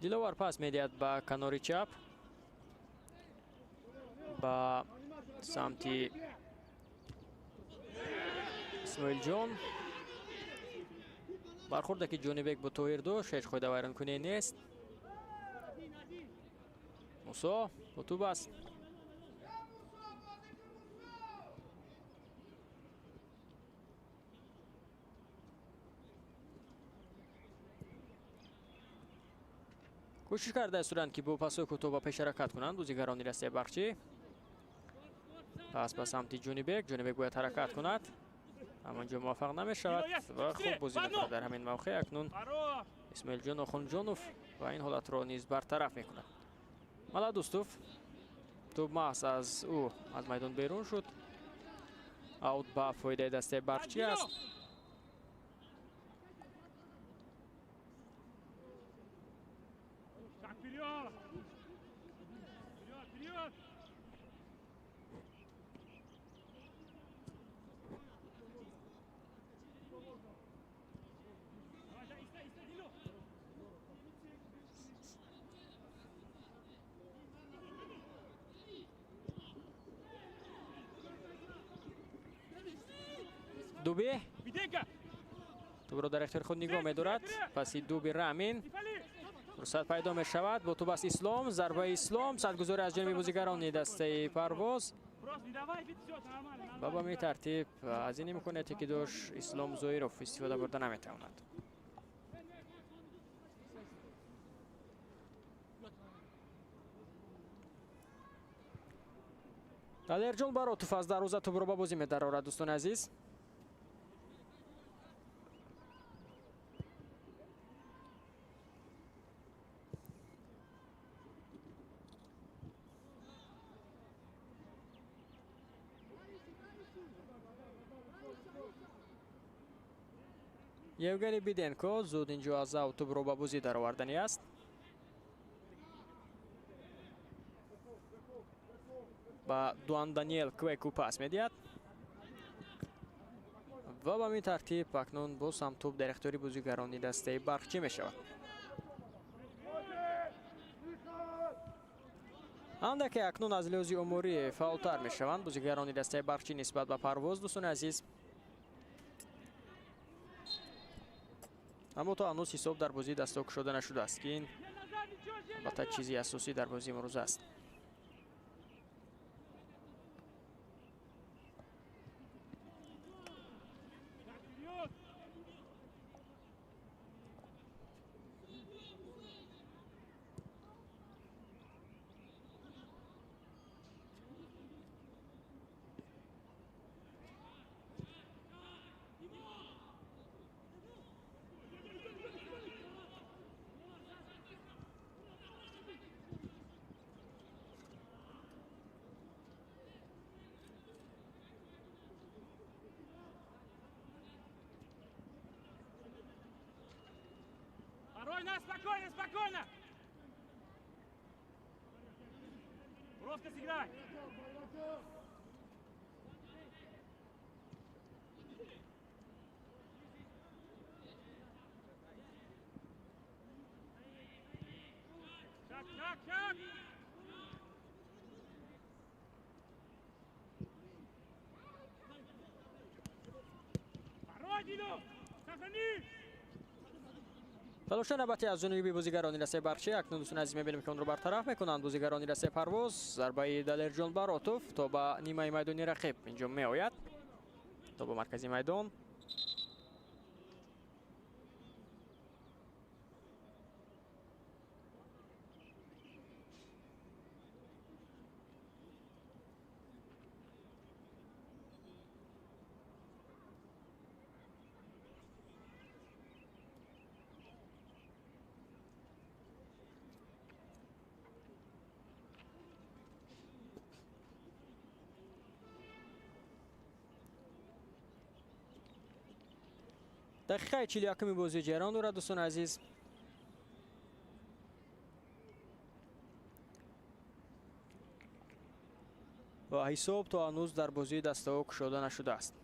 دیلوار پاس میدهد به کناری چپ با سمت اسماعیل جان. برخورده که جانبک با تویر داشت هیچ خود ویران کنی نیست. موسا با توپ است. کوشش کرده استودند که با پاسو کوتاه با پیش حرکت کنند بازیگران دسته برقچی. پس به سمت جونیبک باید حرکت کند اما اینجا موفق نمی شود و خوب بازی میکند در همین موقع. اکنون اسماعیل جان آخوندجانوف و این حالت را نیز برطرف میکند. ملدوستوف توپ محض از او از میدان بیرون شد. اوت به فایده دسته برقچی است. دوبی تو را در اختیار خود نگاه می‌دارد. پس دوبی رامین فرصت پیدا می شود با توپ است اسلام. ضربه اسلام سرگذاری از جانب بازیگران دسته پرواز به می ترتیب از این میکنه که داشت اسلام زویروف استفاده برده نمیتواند. الرجال برای توپ از دروازه توپ را به بازی می‌درآورد دوستان عزیز. یوگنی بیدنکو زود اینجا از اوت رو به بازی درآوردنی است. با دوان دانیل کویکو پاس میدهد و به این ترتیب اکنون باز هم توپ در اختیار بازیگران دسته برقچی می شود. اندک اکنون از لحاظ اموری فعالتر می شوند بازیگران دسته برقچی نسبت به پرواز دوستان عزیز. اما تا هنوز حساب در بازی دست شده نشده است که این البته چیزی اساسی در بازی امروز است. Второй нас, спокойно, спокойно! Просто сыграй! Шаг, шаг, шаг! Родину! Сохрани! تلاش نباتی از جانبی بازیگران رسه برچه اکنون دوستان عزیز می‌بینیم که اون رو برطرف میکنند بازیگران رسه پرواز ضربه دلرجان براتوف تا به نیمه میدانی رقیب اینجا میآید تا به مرکزی میدان دقیقه 41 بازی جریان دارد دوستان عزیز و حساب تا هنوز در بازی دسته گشوده نشده است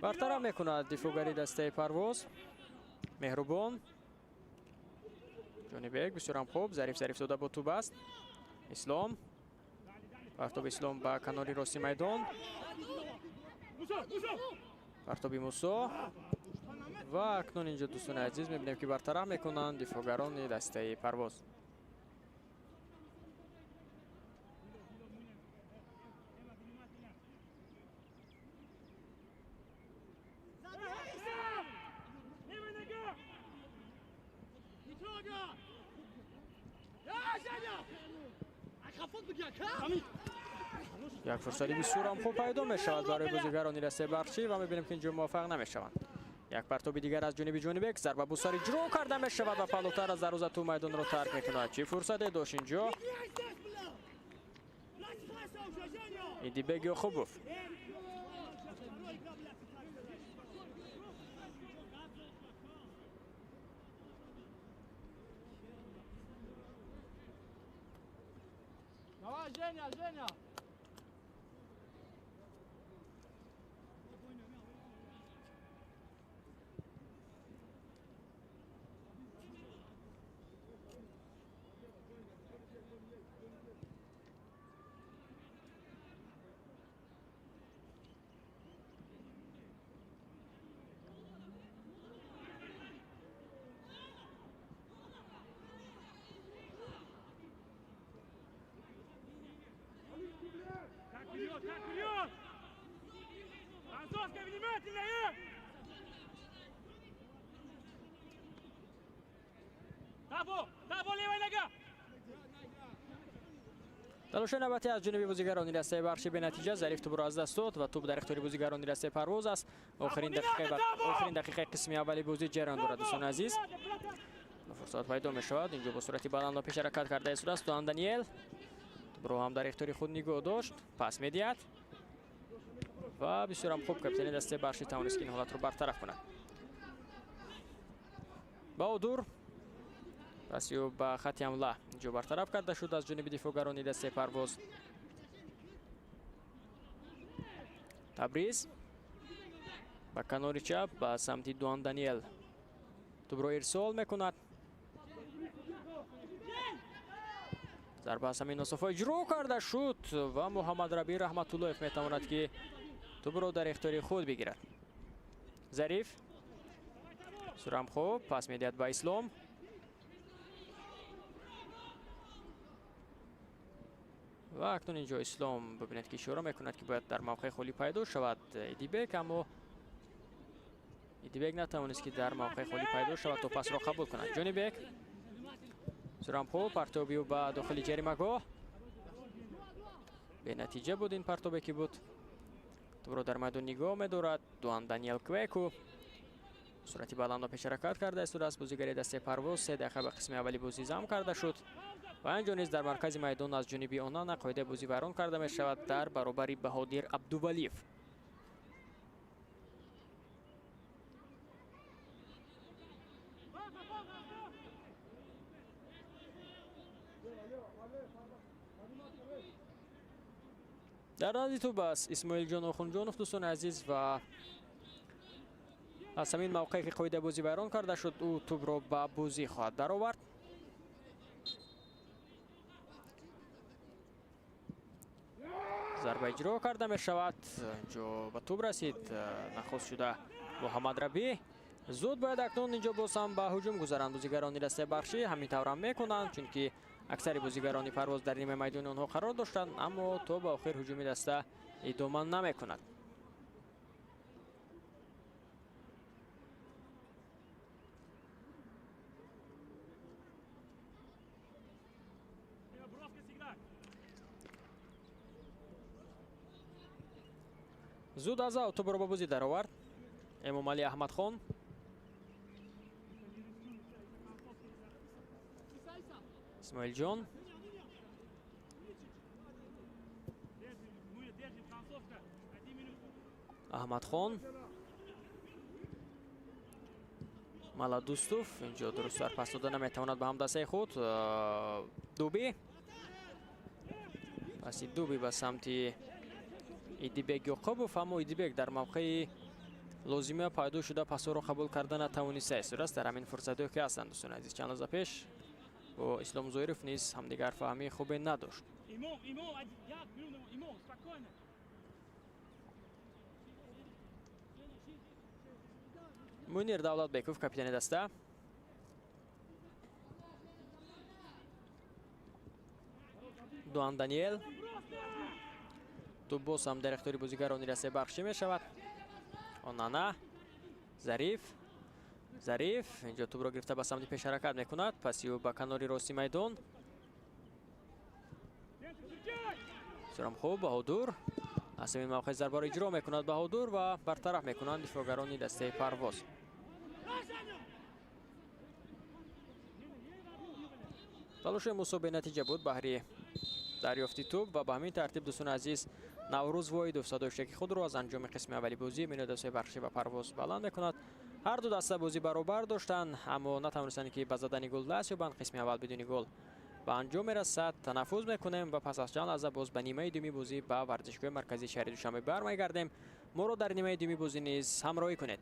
برطرف میکند دفاعگری دسته پرواز مهربان جانبک بسیار هم خوب ظریف زده با توپ است اسلام پرتاب اسلام با کناری راستی میدان پرتاب موسی و اکنون اینجا دوستان عزیز میبینیم که برطرف میکنند دفاعگران دسته پرواز یک فرصتی بسیار هم خوب پیدا می شود برای بازیگران دسته برچی و میبینیم که اینجا موفق نمی شوند یک پرتاب دیگر از جانبک ضربه به سر اجرا کرده می شود و پلوتر از دروازه تو میدان رو ترک میکند چی فرصتی داشت اینجا ایدیبگ یاخوبوف Давай, Женя, Женя! Так, вперед! Французская, внимательно! Табо, левая нога! تلاش نباتی از جانب بازیگران دسته برچی به نتیجه ظریف توپ را از دست داد و توپ در اختیار بازیگران دسته پرواز است آخرین دقیقه قسمی اولی بازی جریان دارد دوستان عزیز فرصت پیدا می شود اینجا با صورتی بلند پیش حرکت کرده است دوان دانیل توپ را هم در اختیار خود نگاه داشت پاس میدهد و بسیار هم خوب کاپیتان دسته برچی توانست که این حالت رو برطرف کند با دور پسیو با خط حمله اینجا برطرف کرده شد از جانب دفاعگران دسته پرواز تبریز با کنار چپ با سمت دوان دانیل توپ را ارسال میکند ضربه از همین مسافه اجرا کرده شد و محمد ربیع رحمت الله میتواند که توپ را در اختیار خود بگیرد ظریف سرم خوب پاس میدهد با اسلام و اکنون اینجا اسلام ببینید که اشاره میکند که باید در موقع خالی پیدا شود ایدیبک، اما ایدیبک نتوانست که در موقع خالی پیدا شود و پس را قبول کند. جونی بک سرام خوب پرتابی و به داخل جریمه‌گاه به نتیجه بود. این پرتابی که بود تو رو در میدان نگاه می‌دارد. دوان دانیل کویکو سرعتی بلند و پیش حرکت کرده است و از بازیگری دسته پرواز 3 دقیقه به قسم اولی بازی زم کرده شد و اینجا نیز در مرکز میدان از جانب آنان قاعده بازی وران کرده می شود در برابر بهادر عبدوولیف. در نزدی تو بس اسماعیل جان آخونجانوف دوستان عزیز و از همین موقعی که قاعده بازی ویران کرده شد او توپ را به بازی خواهد در آورد. ضربه اجرا کرده می شود. اینجا به توپ رسید نخست شده محمد ربی. زود باید اکنون اینجا باز هم به هجوم گذارند بازیگران دسته بخشی. همین طور هم میکنند چون که اکثر بازیگران پرواز در نیمه میدان آنها قرار داشتند، اما تو به آخر هجومی دسته ادامه نمیکند. زود از او توپ را به بازی در آورد امام علی احمد خان. اسماعیل جان احمد خان مالا دوستوف اینجا درست در پس داده نمیتواند به همدسته خود. دوبی پس دوبی به سمت ایدیبک یعقوبوف، اما ایدیبک در موقع لازمه پیدا شده پس را قبول کردن نتوانسته است. درست در همین فرصتی که هستند دوستان عزیز چند لحظه پیش با اسلام زویروف نیز همدیگر فهمی خوبی نداشت. منیر دولت بیکوف کاپیتان دسته دوان دانیل تو باز هم در اختیار بازیگران دسته بخشی می شود. آنانا ظریف اینجا توپ را گرفته به سمت پیش حرکت میکند. پس او به کناری راستی میدان سرام خوب بهادر از این موقع ضربه را اجرا میکند بهادر و برطرف میکنند دفاعگران دسته پرواز. تلاش مسابقه نتیجه بود بهری دریافتی توپ و به همین ترتیب دوستان عزیز نوروز واحدوف صدایشتکی خود را از انجام قسم اولی بازی میان دسته بخشی و پرواز بلند میکند. هر دو دسته بازی برابر داشتند اما نتوانستند که به زدن گل دست یابند. قسم اول بدون گل به انجام میرسد. تنفس میکنیم و پس از چند لحظه باز به نیمه دومی بازی به ورزشگاه مرکزی شهر دوشنبه برمیگردیم. ما را در نیمه دومی بازی نیز همراهی کنید.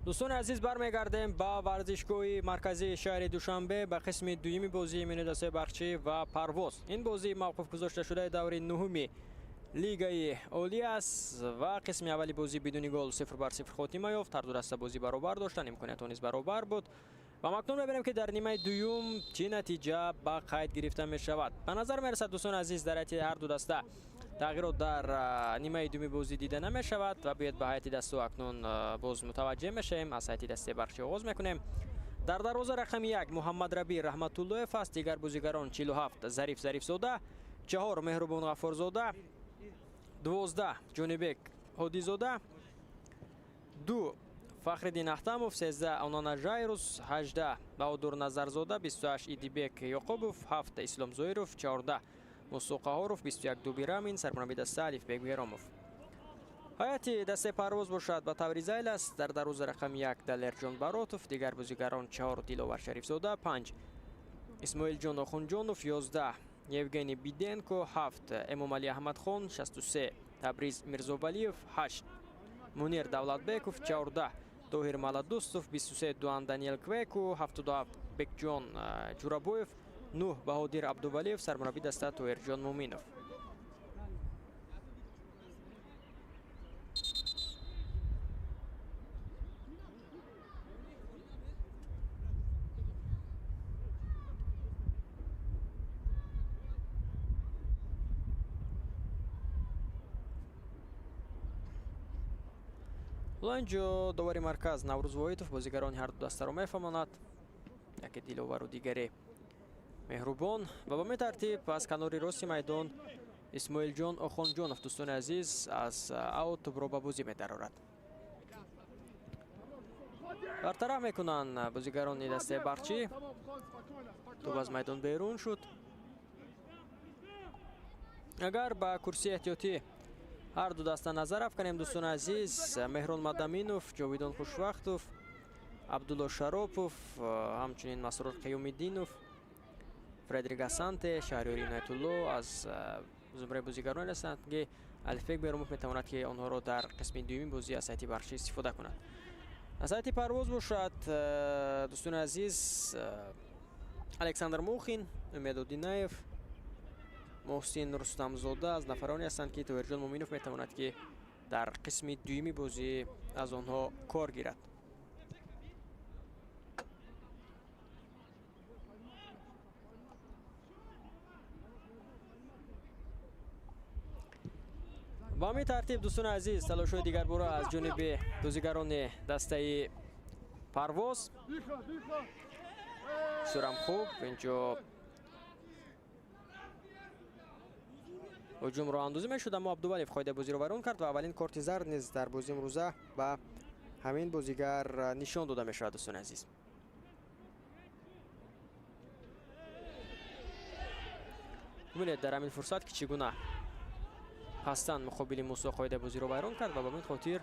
دوستان عزیز برمیگردیم با ورزشگاه مرکزی شهر دوشنبه به قسم دویمی بازی میان دسته بخچی و پرواز. این بازی موقف گذاشته شده دور نهمی لیگ عالی است و قسم اولی بازی بدون گل 0-0 خاتمه یافت. هر دو دسته بازی برابر داشتن، امکانات نیز برابر بود و مکنون ببینیم که در نیمه دوم چه نتیجه به قید گرفته می شود. به نظر می رسد دوستان عزیز در حیاط هر دو دسته تغییرات در نیمه دومی بازی دیده نمی شود و بیاید به حیاط دسته اکنون باز متوجه میشیم. از حیاط دسته بخشی آغاز میکنیم. در دروازه رقم 1 محمد ربیع رحمت الله است. دیگر بازیگران 47 ظریف زاده، 4 مهربان غفار زاده، 12 جونیبک هادی زاده، 2 فخرالدین احتموف، 13 آنانا ژایروس، 18 بهادر نظرزاده، 28 ایدیبک یعقوبوف، 7 اسلام زویروف، 14 موسی قهاروف، 21 دوبیرامین، سرمربی دسته الف بیگ بیراموف. هیئت دسته پرواز باشد با طور ذیل است. در دروازه رقم 1 دلیر جان براتوف، دیگر بازیگران 4 دیلوار شریف زاده، 5 اسماعیل جان آخونجانوف، 11 یوگنی بیدنکو، 7 امام علی احمد خان، 63 تبریز میرزوولیف، 8 منیر دولتبекوف، 14 طاهر ملادوستوف، 23 دوان دانیل کویکو، 77 بکجان جورابویف، 9 بهادر عبدوولیف، سرمربی دسته طاهر جان مومینوف. اینجا دوباره مرکز نوروز واحدوف بازیگران هر دو دسته را میفهماند. یکی دیلوور و دیگری مهربان و به ترتیب از کنار راست میدان اسماعیل جان آخونجانوف دوستان عزیز از اوت توپ را به بازی می‌درآورد. برطرف میکنند بازیگران دسته بخچی. توپ از میدان بیرون شد. اگر به کرسی احتیاطی هر دو دسته نظر افکنیم دوستان عزیز، مهران مدامینوف، جاویدان خوشوقتوف، عبدالله شراپوف، همچنین مسرور قیومیدینوف، فردریک اسانته، شهریار عنایت الله از زمره بازیگران هستند که الفیک بیراموف میتواند که آنها را در قسم دومی بازی از حیاط بخشی استفاده کند. از حیاط پرواز باشد دوستان عزیز الکساندر موخین، امیدالدینایف، محسن رستمزاده از نفرانی هستند که طاهر جان مومینوف میتواند که در قسم دومی بازی از آنها کار گیرد. با همین ترتیب دوستان عزیز تلاش‌های دیگر باره از جانب بازیگران دسته پرواز. سرم خوب اینجا هجوم را اندازی میشد اما عبدوولیف قاعده بازی رو ورون کرد و اولین کارت زرد نیز در بازی امروزه به همین بازیگر نشان داده میشود دوستان عزیز. ببینید در همین فرصت که چگونه هستند مقابل موسی قاعده بازی رو ورون کرد و به همین خاطر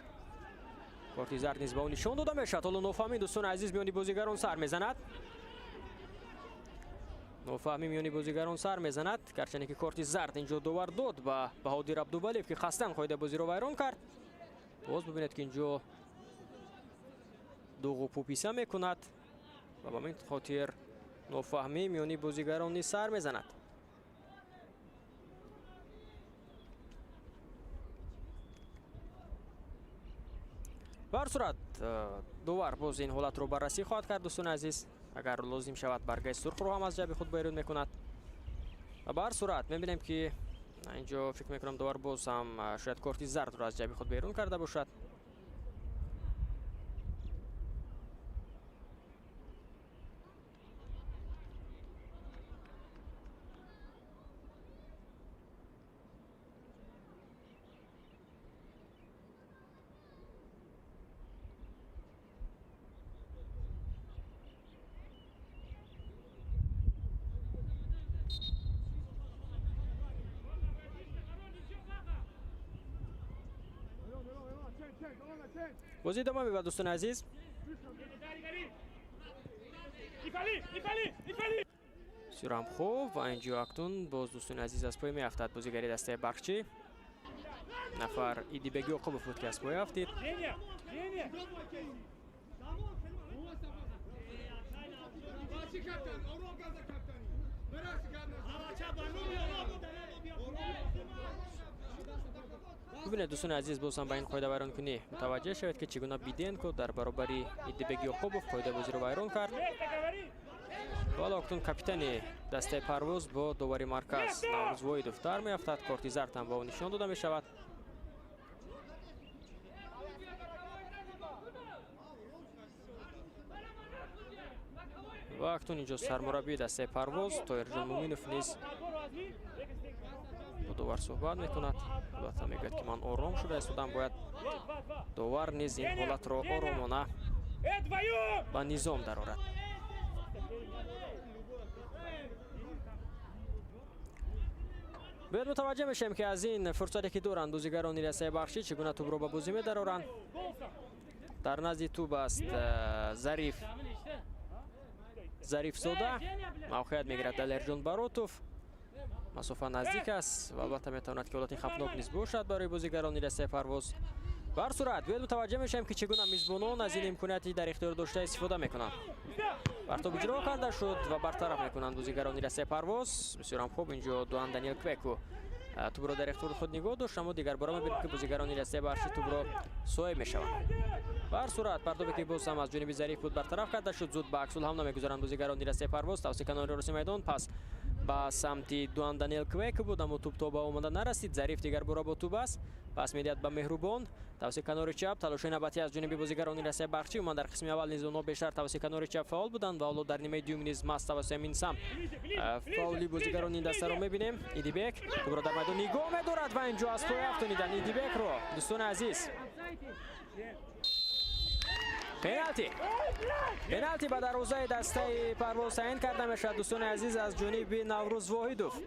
کارت زرد نیز به اون نشان داده میشود. حالا نوفهمی دوستان عزیز میانی بازیگران سر میزند. نوفهمی میانی بازیگران سر میزند، گرچه که کارت زرد اینجا دوبار داد به بهادر عبدوولیف که خواستن قاعده بازی رو ویران کرد. باز ببینید که اینجا دوغ پوپیسه میکند و به همین خاطر نوفهمی میانی بازیگران سر میزند. به هر صورت دوبار باز این حالت رو بررسی خواهد کرد دوستان عزیز. اگر لازم شود برگه سرخ رو هم از جیب خود بیرون میکند و به هر صورت میبینیم که اینجا فکر میکنم دوباره باز هم شاید کارت زرد رو از جیب خود بیرون کرده باشد. بازی ادامه می‌یابد دوستان عزیز. سرم خوب و اینجا اکنون باز دوستان عزیز از پای میافتد بازیگری دسته بخچی. نفر ایدیبک یعقوبوف بود که از پای افتید. ببینید دوستان عزیز بازم با این قاعده ویران کنی متوجه شوید که چگونه بیدنکو در برابری ایدبگ یعقوبوف قاعده بازی رو ویران کرد. حالا اکنون کاپیتان دسته پرواز با دوباره مرکز نوروز وحیدوف در میافتد. کارت زرد هم با او نشان داده می شود. و اکنون اینجا سرمربی دسته پرواز طاهرجان مومینوف نیز با داور صحبت میکند. البته میگوید که من آرام شده استودم، باید داور نیز این حالت را آرامانه با نظام درآورد. باید متوجه میشیم که از این فرصتی که دارند بازیگران دسته بخشی چگونه توپ را به بازی می‌درآورند. در نزد توپ است ظریف زاده موقعیت میگیرد دلرجان باروتوف. مسافه نزدیک است و البته میتواند که حالت خطرناک نیز باشد برای بازیگران دسته پرواز. به هر صورت باید متوجه میشیم که چگونه میزبانان از این امکاناتی در اختیار داشته استفاده میکنند. پرتاب اجرا کرده شد و برطرف میکنند بازیگران دسته پرواز. بسیار هم خوب اینجا دوان دانیل کویکو توپ را در اختیار خود نگاه داشت، اما دیگر بار میبینیم که بازیگران دسته بخشی توپ را صاحب میشوند. به هر صورت پرتابی که باز هم از جانب ظریف بود برطرف کرده شد. زود به عکس العمل نمیگذارند بازیگران دسته پرواز. توسط کنار راست میدان پس با سمت دوان دانیل کویکو بود، اما توپ تا به اومده نرسید. ظریف دیگر بار با توپ است، پس میدهد به مهربان توسط کنار چپ. تلاش نوبتی از جانب بازیگران دسته بخشی. من در قسم اول نیز اونها بیشتر توسط کنار چپ فعال بودند و حالا در نیمه دوم نیز ماست توسط همین سمت فعالی بازیگران این دسته رو میبینیم. ایدیبک توپ را در میدان نگاه می‌دارد و اینجا از پای افتانیدن ایدیبک رو دوستان عزیز. پنالتی به دروازه دسته پرواز تعیین کرده میشد دوستان عزیز از جانب نوروز وحیدوف.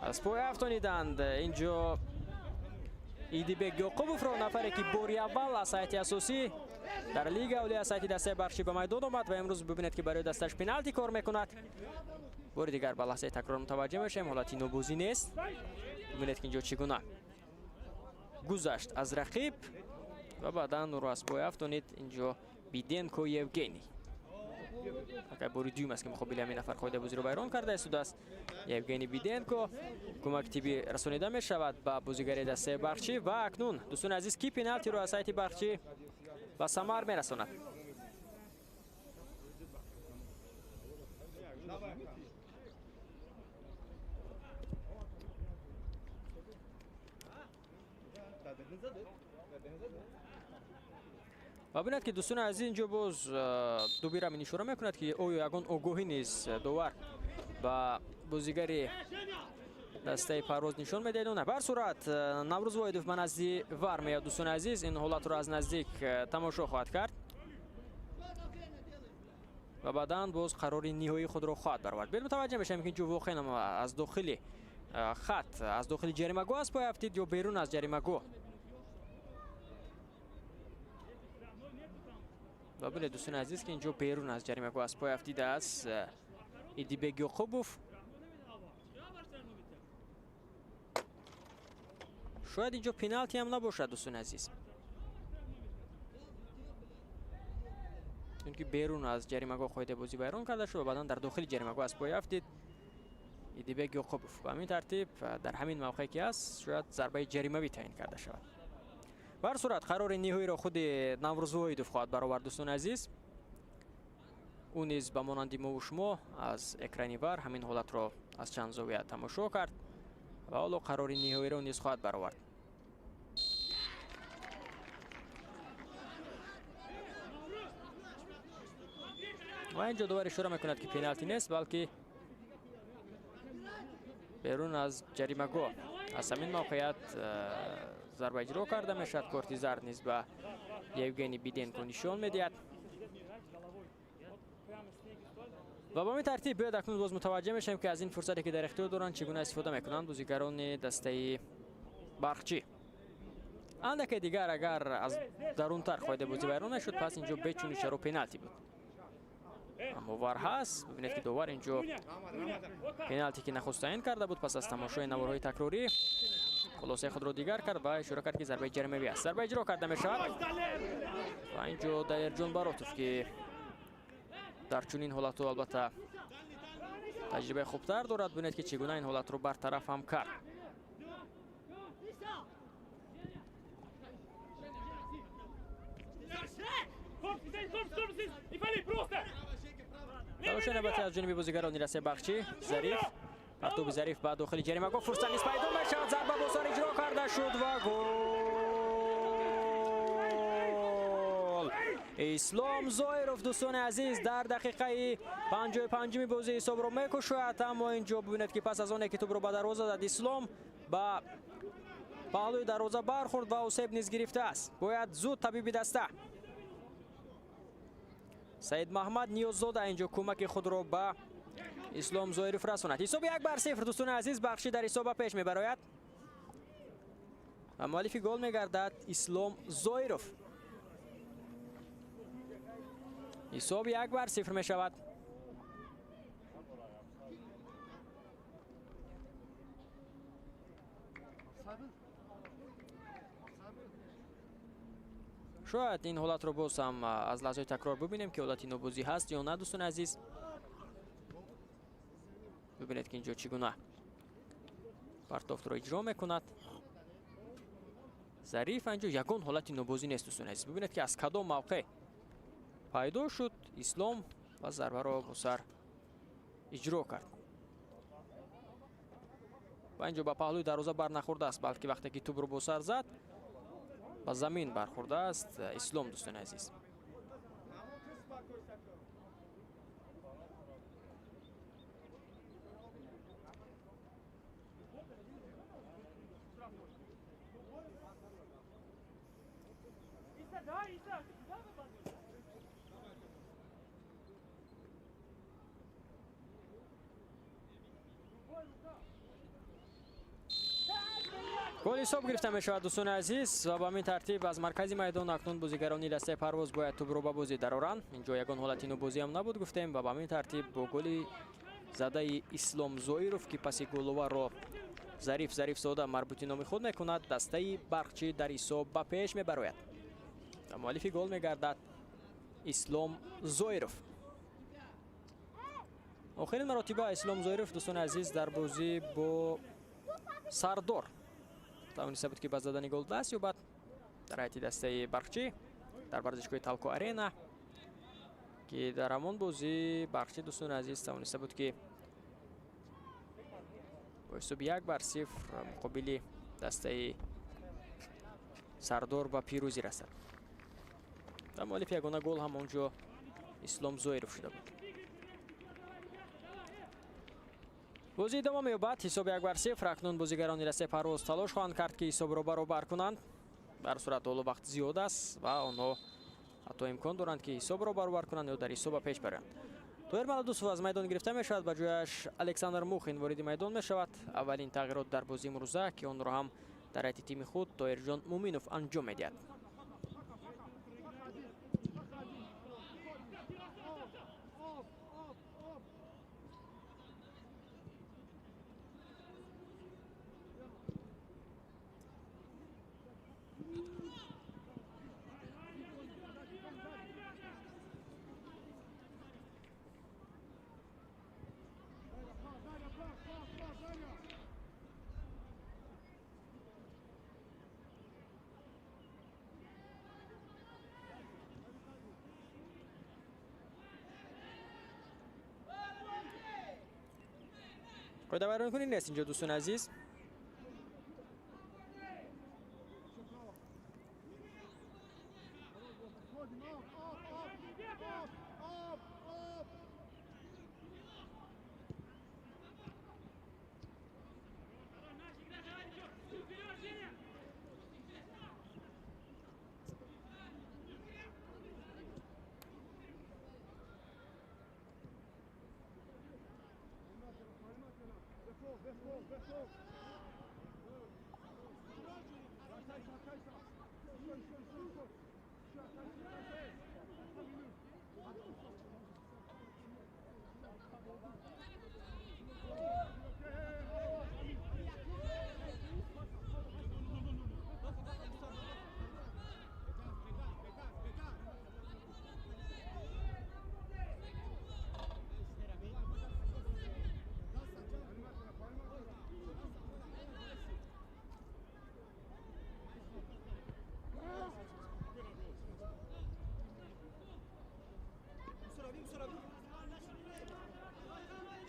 از پای افتانیدند اینجا ایدیبک یعقوبوف رو، نفری که باری اول از سایت اساسی در لیگ اولی از سایت دسته بخشی به میدان آمد و امروز ببینید که برای دستش پنالتی کار میکند. بار دیگر به لحظه تکرار متوجه میشیم، حالتی نوبوزی نیست. ببینید که اینجا چگونه گذشت از رقیب و بعدا رو از پای افتانید اینجا بیدنکو یوگنی. فقط باری دوم است که مقابل همین نفر قاعده بازی رو ویران کرده است. است یوگنی بیدنکو کمک تیبی رسانیده می شود به بازیگری دسته بخشی و اکنون دوستان عزیز کی پنالتی رو از سایت بخشی به ثمر می رساند. و ببینید که دوستان عزیز اینجا باز دوباره می نشوره میکند که یگان آگاهی نیست داور با بازیگری دسته پرواز نشان میدهد. نه، به هر صورت نوروز وحیدوف من از ور میاد دوستان عزیز این حالت رو از نزدیک تماشا خواهد کرد و بعدا باز قرار نهایی خود رو خواهد برآورد. باید متوجه بشیم که اینجا واقعا از داخل خط از داخل جریمه گاه از پای افتید یا بیرون از جریمه گاه. و بله دوستان عزیز که اینجا بیرون از جریمه گاه از پای افتیده است ایدیبک یعقوبوف. شاید اینجا پنالتی هم نباشد دوستان عزیز، چون که بیرون از جریمه گاه قاعده بازی بیرون کرده شد و بعدا در داخل جریمه گاه از پای افتید ایدیبک یعقوبوف. به همین ترتیب در همین موقعی که است شاید ضربه جریمه‌ای تعیین کرده شود. به هر صورت قرار نهایی را خود نوروز وحیدوف خواهد برآورد دوستان عزیز. او نیز به مانند ما و شما از اکرانی ور همین حالت را از چند زاویه تماشا کرد و حالا قرار نهایی را نیز خواهد برآورد. و اینجا دوباره اشاره میکند که پنالتی نیست بلکه بیرون از جریمه گاه از همین موقعیت ضربه اجرا کرده میشد. کارت زرد نیز به یوگنی بیدنکو نشان میدهد و با این ترتیب باید اکنون باز متوجه میشیم که از این فرصتی که در اختیار دارند چگونه استفاده میکنند بازیگران دسته برقچی. اندک دیگر اگر از درونتر قاعده بازی بیرون نشد پس اینجا بچونی چرا پنالتی بود، اما ور هست. ببینید که داور اینجا پنالتی که نخست تعیین کرده بود پس از تماشای نوارهای تکراری خلاصه خود را دیگر کرد و اشاره کرد که ضربه جریمه‌ای است. ضربه اجرا کرده میشود و اینجا دلرجان باروتوف که дар чунин ҳолатҳо албатта таҷрибаи хубтар дорад. бинед ки чӣ гуна ин ҳолатро бартараф ҳам кард. талоши навбатӣ аз ҷониби бозигарон Расе Бахчӣ. Зариф партоби Зариф ба дохили ҷарима гол. Фурсат низ пайдо мешавад. Зарба бозор иҷро карда шуд ва гол. Ислом Зоиров дӯстони азиз дар дақиқаи 55-ми бозӣ ҳисобро мекушояд. аммо инҷо бибинед ки пас аз оне ки тӯбро ба дарвоза зад, Ислом ба паҳлӯи дарвоза бархӯрд ва осеб низ гирифтааст. бояд зуд табиби даста Саид Маҳмад Ниёззода инҷо кӯмаки худро ба Ислом Зоиров расонад. ҳисоби 1-0 дӯстони азиз. Бахшӣ дар ҳисоба пеш мебарояд ва муаллифи гол мегардад Ислом Зоиров. ҳисоби 1-0 мешавад. шояд ин ҳолатро боз ҳам аз лаҳзаи такрор бубинем ки ҳолати нобозӣ ҳаст ё на дӯстони азиз. бибинед ки инҷо чӣ гуна партофтро иҷро мекунад. Зариф инҷо ягон ҳолати нобозӣ нест дӯстони азиз. бибинед ки аз кадом мавқеъ пайдо шуд. Ислом ва зарбаро бо сар иҷро кард ва инҷо ба паҳлӯи дарвоза барнахӯрдааст, балки вақте ки тӯбро бо сар зад ба замин бархӯрдааст Ислом дӯстони азиз. гол ҳисоб гирифта мешавад дӯстони азиз ва ба ҳамин тартиб аз маркази майдон акнун бозигарони дастаи парвоз бояд тӯбро ба бозӣ дароранд. инҷо ягон ҳолати нобозӣ ҳам набуд гуфтем ва ба ҳамин тартиб бо голи задаи Ислом Зоиров ки паси головаро Зариф Сода марбути номи худ мекунад, дастаи Барқчӣ дар ҳисоб ба пеш мебарояд. муаллифи гол мегардад Ислом Зоиров. охирин маротиба Ислом Зоиров дӯстони азиз дар бозӣ бо Сардор тавониста буд ки ба задани гол даст ёбад дар ҳайати дастаи Барқчӣ дар варзишгоҳи Талко Арена, ки дар ҳамон бозӣ Барқчӣ дӯстони азиз тавониста буд ки бо ҳисоби 1-0 муқобили дастаи Сардор ба пирӯзӣ расад. ва муаллифи ягона гол ҳам онҷо Ислом Зоиров шуда буд. бозӣ идома меёбад. ҳисоби 1-0. акнун бозигарони Расе Парвоз талош хоҳанд кард ки ҳисобро баробар кунанд. дар сурат ҳоло вақт зиёд аст ва онҳо ҳатто имкон доранд ки ҳисобро баробар кунанд ё дар ҳисоба пеш бароянд. Тоҳир Маладусов аз майдон гирифта мешавад, ба ҷояш Александр Мухин вориди майдон мешавад. аввалин тағйирот дар бозии имрӯза ки онро ҳам дар ҳайати тими худ Тоҳирҷон Муминов анҷом медиҳад. қоидавайронкунӣ нест инҷо дӯстони азиз.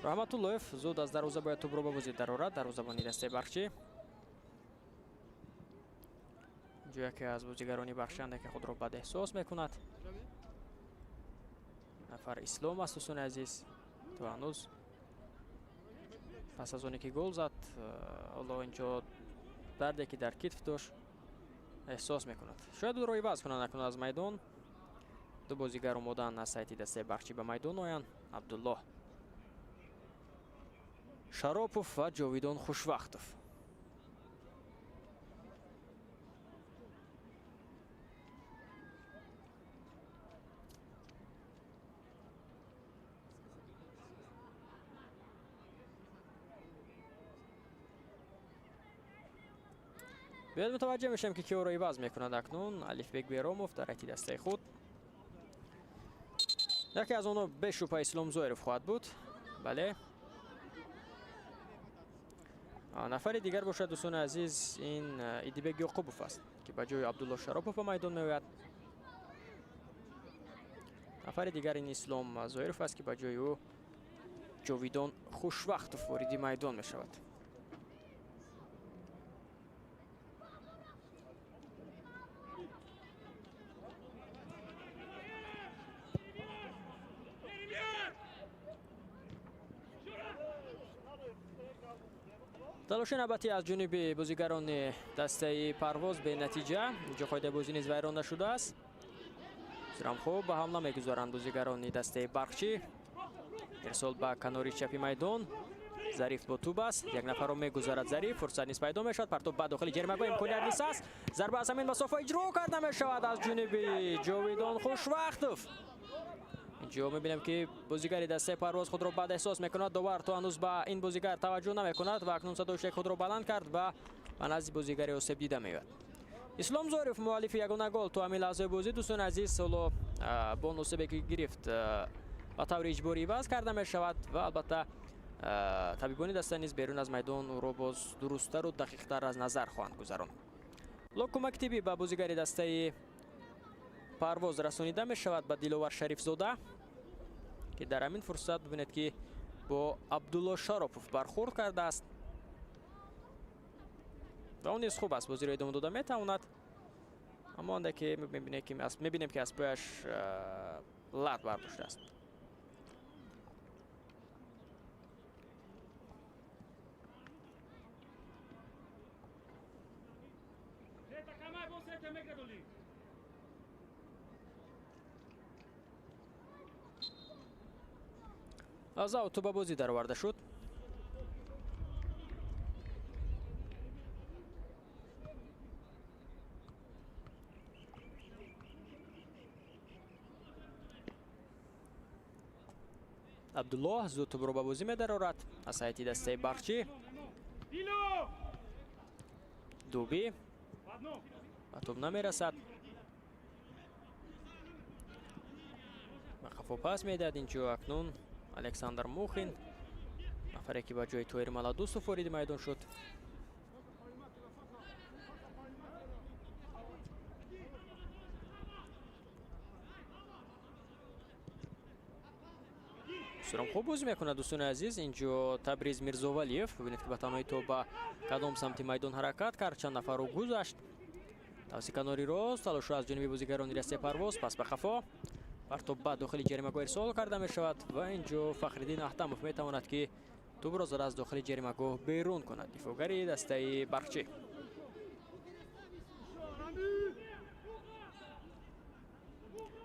Раҳматуллоев зуд аз дарвоза бояд тӯбро ба бозӣ дарорад. дарвозабони дастаи Бахчӣ. ҷо яке аз бозигарони бахшиянде ки худро бад эҳсос мекунад. нафар Ислом аст дӯстони азиз. то ҳанӯз пас аз оне ки гол зад ҳоло инҷо дарде ки дар китф дошт эҳсос мекунад. шояд ӯро иваз кунанд акнун аз майдон. ду бозигар омодаанд аз сайти дастаи Бахчӣ ба майдон оянд. Абдуллоҳ Шаропов ва Ҷовидон Хушвақтов. باید متوجه میشم که کیو رو عوض میکنند اکنون. الفبек بیراموف در حتی دسته خود. یکی از اونو بشوپ اسلام زویرف خواهد بود. بله. نفر دیگر باشد دوستان عزیز این ایدیبک یعقوبوف است که با جای عبدالله شراپوف به میدان میآید. نفر دیگر این اسلام زویرف است که با جای او جاویدان خوشوقتوف وارد میدان میشود. تلاش نباتی از جانب بازیگران دسته پرواز به نتیجه. اینجا قاعده بازی نیز ویران نشده است. سرام خوب به حمله میگذارند بازیگران دسته برخچی. ارسال به کناری چپی میدان. ظریف با توپ است. یک نفر رو میگذارد ظریف. فرصت نیست پیدا میشد. پرتاب به داخل جریمه امکانیت نیست است. ضربه از زمین مسافه اجرا کرده میشود از جانب جاویدان خوشوقتوف. اینجا میبینیم که بازیگر دسته پرواز خود را بد احساس میکند. داور تو هنوز به این بازیگر توجه نمیکند و اکنون صدایش خود را بلند کرد و نزد بازیگر آسیب دیده میاد. اسلام زویرف مؤلف یگانه گل تو همین لحظه بازی دوستان عزیز سولو بونوسی که گرفت با طور اجباری عوض کرده میشود و البته طبیبانی دسته نیز بیرون از میدان او را باز درست‌تر و دقیق‌تر از نظر خواهند گذراند. لوک کمک تیبی به بازیگر دسته پرواز رسانیده می شود به دلوار شریف زاده که در همین فرصت ببینید که با عبدالله شاروپوف برخورد کرده است و اون نیز خوب است بازی را ادامه داده می تواند، اما آنده که میبینیم که از پایش لرد برداشته است. از اوتو به بازی در آورده شد. عبدالله زود توپ را به بازی می درآورد از سایت دسته برخچی. دوبی به توپ نمی رسد. خفا پاس میداد اینجا اکنون الکساندر موخین نفری که با جای تویر ملادوسوف وارد میدان شد. سرم خوب بازی میکنه دوستان عزیز. اینجا تبریز میرزاولیف ببینید که به تنهایی تو با کدام سمت میدان حرکت کرد، چند نفر رو گذاشت. توسط کناری راست تلاش از جانب بازیگران دسته پرواز پس به خفا پرتاب به داخل جریمه‌گاه ارسال کرده می شود و اینجا فخرالدین احتموف می تواند که توپ را زده از داخل جریمه‌گاه بیرون کند. دفاعگری دسته برخچی.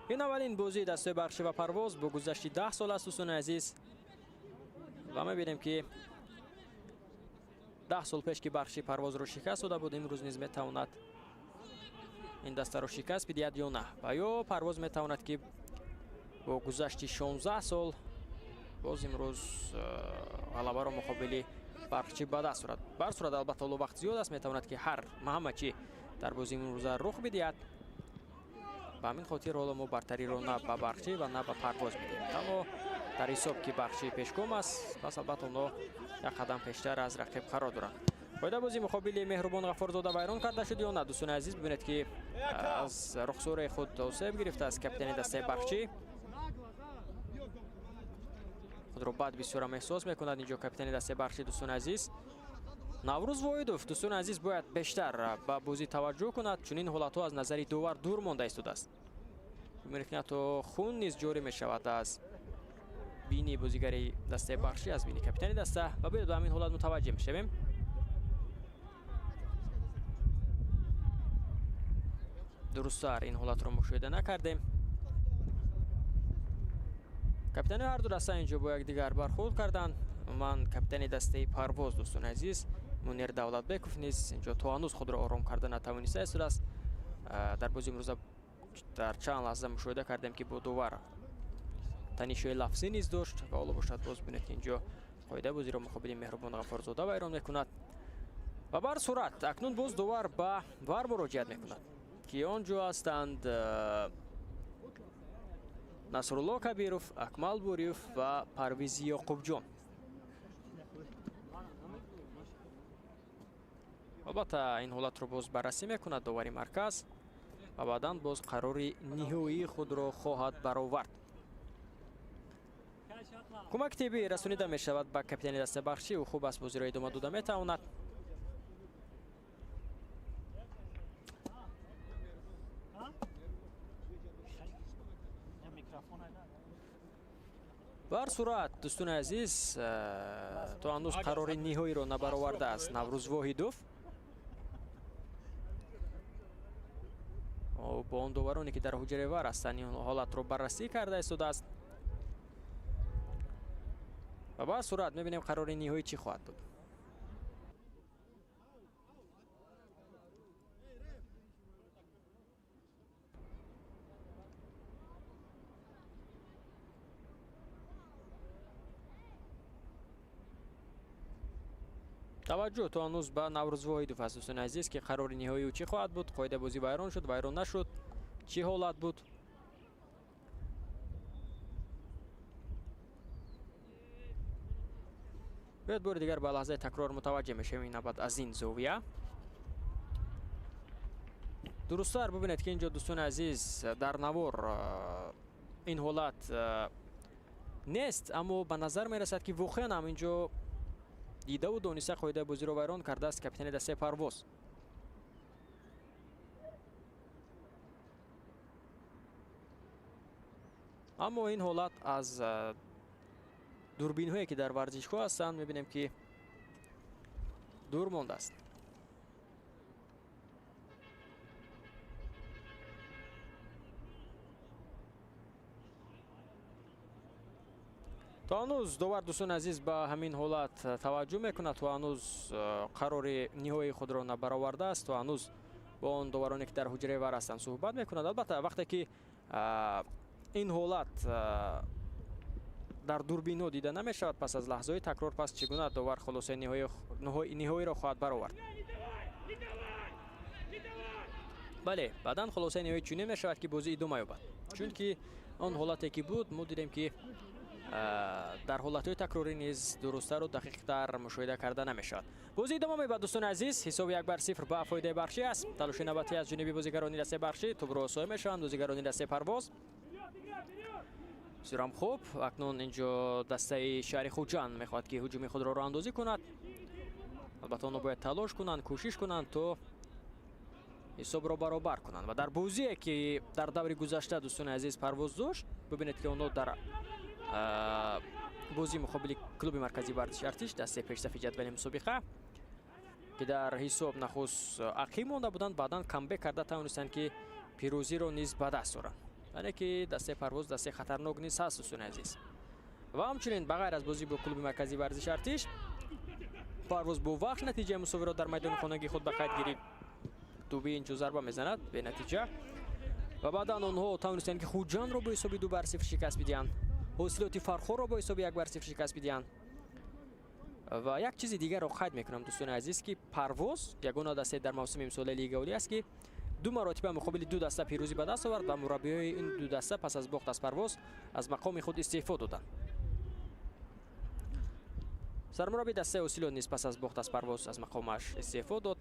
این اولین بازی دسته برخچی و پرواز با گذشت 10 سال است دوستان عزیز و می بینیم که 10 سال پیش که برخچی پرواز را شکست داده بود، امروز نیز می تواند این دسته را شکست بدهد یا نه. و یا پرواز می تواند که با گذشت 16 سال باز امروز غلبه را مقابل برخچی به دست آورد. بر صورت البته وقت زیاد است، می تواند که هر همه چی در بازی امروز رخ بدهد. به همین خاطر حالا ما برتری را نه به برخچی و نه به پرواز میدیم. اما در حساب که برخچی پیشگام است پس البته اونا یک قدم پیشتر از رقیب قرار دارند. باید بازی مقابل مهربان غفارزاده ویران کرده شد یا نه دوستان عزیز؟ ببینید که از رخسار خود آسیب گرفته از کاپیتان دسته برخچی. خودро бад бисёрам эҳсос мекунад. инҷо капитани дасти бахши дӯстони азиз Наврӯз Воидов дӯстони азиз бояд бештар ба бозӣ таваҷҷӯҳ кунад, чунин ҳолатҳо аз назари дувар дур монда истодааст. бибинед ки ҳатто хун низ ҷорӣ мешавад аз бини бозигари дастаи бахшӣ, аз бини капитани даста ва бояд ба ҳамин ҳолат мутаваҷҷеҳ мешавем. дурусттар ин ҳолатро мушоҳида накардем. капитани ҳарду даста инҷо бо якдигар бархурд карданд. умуман капитани дастаи парвоз дӯстони азиз Мунир Давлатбеков низ инҷо то ҳанӯз худро ором карда натавониста истодааст. дар бозии имрӯза дар чанд лаҳза мушоҳида кардем ки бо дувар танишҳои лафзӣ низ дошт ва ҳоло бошад боз бинед ки инҷо қоидаи бозиро муқобили Меҳрубон Ғафорзода вайрон мекунад. ва бар сурат акнун боз дувар ба вар муроҷиат мекунад ки он ҷо ҳастанд Насрулло Кабиров, Акмал Буриев ва Парвизи Ёқубҷон. албатта ин ҳолатро боз баррасӣ мекунад довари марказ ва баъдан боз қарори ниҳоии худро хоҳад баровард. кӯмаки тиббӣ расонида мешавад ба капитани дастаи бахшӣ. ӯ хуб аст бозиро идома дода метавонад. бар сурат дӯстони азиз то ҳанӯз қарори ниҳоиро набаровардааст Наврӯз Воҳидов. бо он довароне ки дар ҳуҷраи вар ҳастанд ин ҳолатро баррасӣ карда истодааст. ва бар сурат мебинем қарори ниҳоӣ чӣ хоҳад буд. таваҷҷӯҳ то ҳанӯз ба Наврӯз Воҳидов аст дӯстони азиз ки қарори ниҳоию чӣ хоҳад буд. қоидаи бозӣ вайрон шуд, вайрон нашуд, чӣ ҳолат буд. бояд бори дигар ба лаҳзаи такрор мутаваҷҷеҳ мешавем инабад аз ин зовия. дурусттар бубинед ки инҷо дӯстони азиз дар навор ин ҳолат нест, аммо ба назар мерасад ки воқеан ҳам инҷо дидаву дониста қоидаи бозиро вайрон кардааст капитани дастаи парвоз. аммо ин ҳолат аз дурбинҳое ки дар варзишгоҳ ҳастанд мебинем ки дур мондааст. то ҳанӯз довар дӯстони азиз ба ҳамин ҳолат таваҷҷӯҳ мекунад. то ҳанӯз қарори ниҳоии худро набаровардааст. то ҳанӯз бо он довароне ки дар ҳуҷраи вар ҳастанд суҳбат мекунад. албатта вақте ки ин ҳолат дар дурбинҳо дида намешавад, пас аз лаҳзаҳои такрор пас чӣ гуна довар хулосаи ниҳоиро хоҳад баровард. бале баъдан хулосаи ниҳоӣ чунин мешавад ки бозӣ идома ёбад, чунки он ҳолате ки буд мо дидем ки дар ҳолатҳои такрорӣ низ дурусттару дақиқтар мушоҳида карда намешавад. бозӣ идома меёбад дӯстони азиз. ҳисоби 1-0 ба фоидаи бахшӣ аст. талоши навбатӣ аз ҷониби бозигарони дастаи бахшӣ. тӯбро осоя мешаванд бозигарони дастаи парвоз. бисёрам хуб. акнун инҷо дастаи шаҳри Хуҷанд мехоҳад ки ҳуҷуми худро роҳандозӣ кунад. албатта онҳо бояд талош кунанд, кӯшиш кунанд то ҳисобро баробар кунанд. ва дар бозие ки дар даври гузашта дӯстони азиз парвоз дошт, бубинед ки онҳо дар бозии муқобили клуби марказии варзиши Артиш дастаи пешсафи ҷадвали мусобиқа ки дар ҳисоб нахуст ақиб монда буданд, баъдан камбек карда тавонистанд ки пирӯзиро низ ба даст оранд. яъне ки дастаи парвоз дастаи хатарнок низ ҳаст дӯстони азиз. ва ҳамчунин ба ғайр аз бозӣ бо клуби марказии варзиши Артиш, парвоз бо вахш натиҷаи мусовиро дар майдони хонагии худ ба қайд гирифт. дуби инҷо зарба мезанад бенатиҷа ва баъдан онҳо тавонистанд ки Хуҷандро бо ҳисоби 2-0 шикаст бидиҳанд. ҳосилоти Фархорро бо ҳисоби 1-0 шикаст бидиҳанд. ва як чизи дигарро қайд мекунам дӯстони азиз ки парвоз ягона дастае дар мавсими имсоли лигаи олӣ аст ки ду маротиба муқобили ду даста пирӯзӣ ба даст овард ва мураббиҳои ин ду даста пас аз бохт аз парвоз аз мақоми худ истеъфо доданд. сармураббии дастаи ҳосилот низ пас аз бохт аз парвоз аз мақомаш истеъфо дод.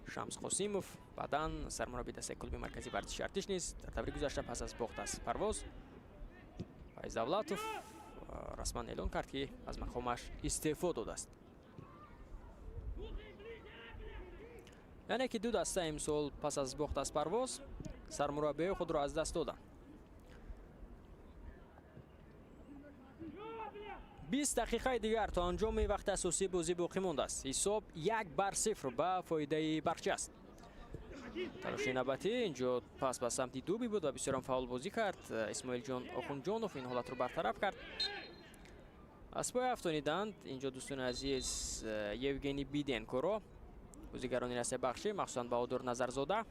Шамс Қосимов баъдан сармураббии дастаи клуби марказии варзиши Артиш низ дар даври гузашта пас аз бохт аз парвоз Файз Давлатов расман эълон кард ки аз мақомаш истеъфо додааст. яъне ки ду даста имсол пас аз бохт аз парвоз сармураббии худро аз даст доданд. 20 дақиқаи дигар то анҷоми вақти асосии бозӣ боқӣ мондааст. ҳисоб 1-0 ба фоидаи барчи аст. талоши навбатӣ инҷо пас ба самти дуби буд ва бисёрам фаъол бозӣ кард. исмоилҷон охунҷонов ин ҳолатро бартараф кард. аз поя афтониданд инҷо дӯстони азиз евгений биденкоро бозигарони насебахшӣ махсусан баҳодур назарзода.